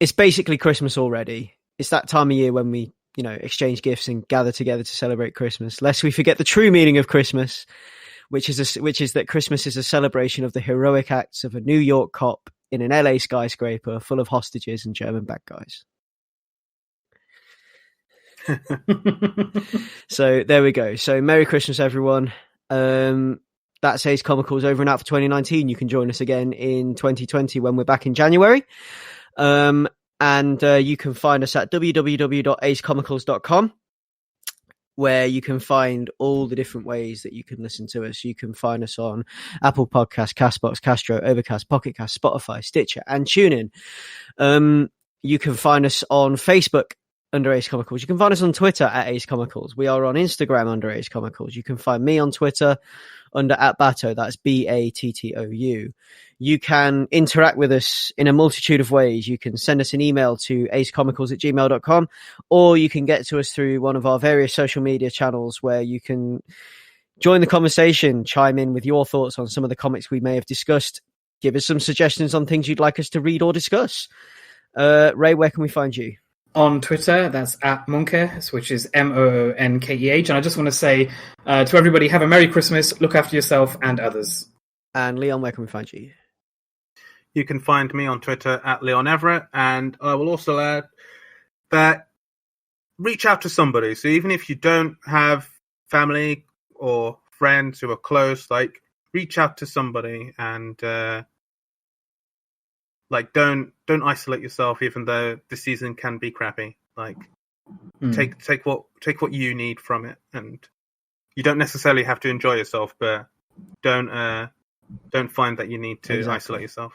It's basically Christmas already. It's that time of year when we, exchange gifts and gather together to celebrate Christmas. Lest we forget the true meaning of Christmas, which is that Christmas is a celebration of the heroic acts of a New York cop in an LA skyscraper full of hostages and German bad guys. So there we go. So Merry Christmas, everyone. That's Ace Comicals over and out for 2019. You can join us again in 2020 when we're back in January. And you can find us at www.acecomicals.com, where you can find all the different ways that you can listen to us. You can find us on Apple Podcasts, Castbox, Castro, Overcast, Pocket Cast, Spotify, Stitcher, and TuneIn. You can find us on Facebook under Ace Comicals. You can find us on Twitter at Ace Comicals. We are on Instagram under Ace Comicals. You can find me on Twitter under @Batto. That's BATTOU. You can interact with us in a multitude of ways. You can send us an email to acecomicals@gmail.com, or you can get to us through one of our various social media channels, where you can join the conversation, chime in with your thoughts on some of the comics we may have discussed, give us some suggestions on things you'd like us to read or discuss. Ray, where can we find you? On Twitter, that's @Monkeh, which is MOONKEH. And I just want to say to everybody, have a Merry Christmas, look after yourself and others. And Leon, where can we find you? You can find me on Twitter @Leon Everett, and I will also add that reach out to somebody. So even if you don't have family or friends who are close, reach out to somebody, and don't isolate yourself, even though the season can be crappy. Take what you need from it, and you don't necessarily have to enjoy yourself, but don't find that you need to isolate yourself.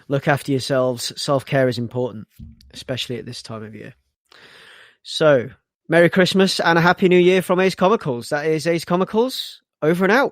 Look after yourselves. Self-care is important, especially at this time of year. So, Merry Christmas and a Happy New Year from Ace Comicals. That is Ace Comicals, over and out.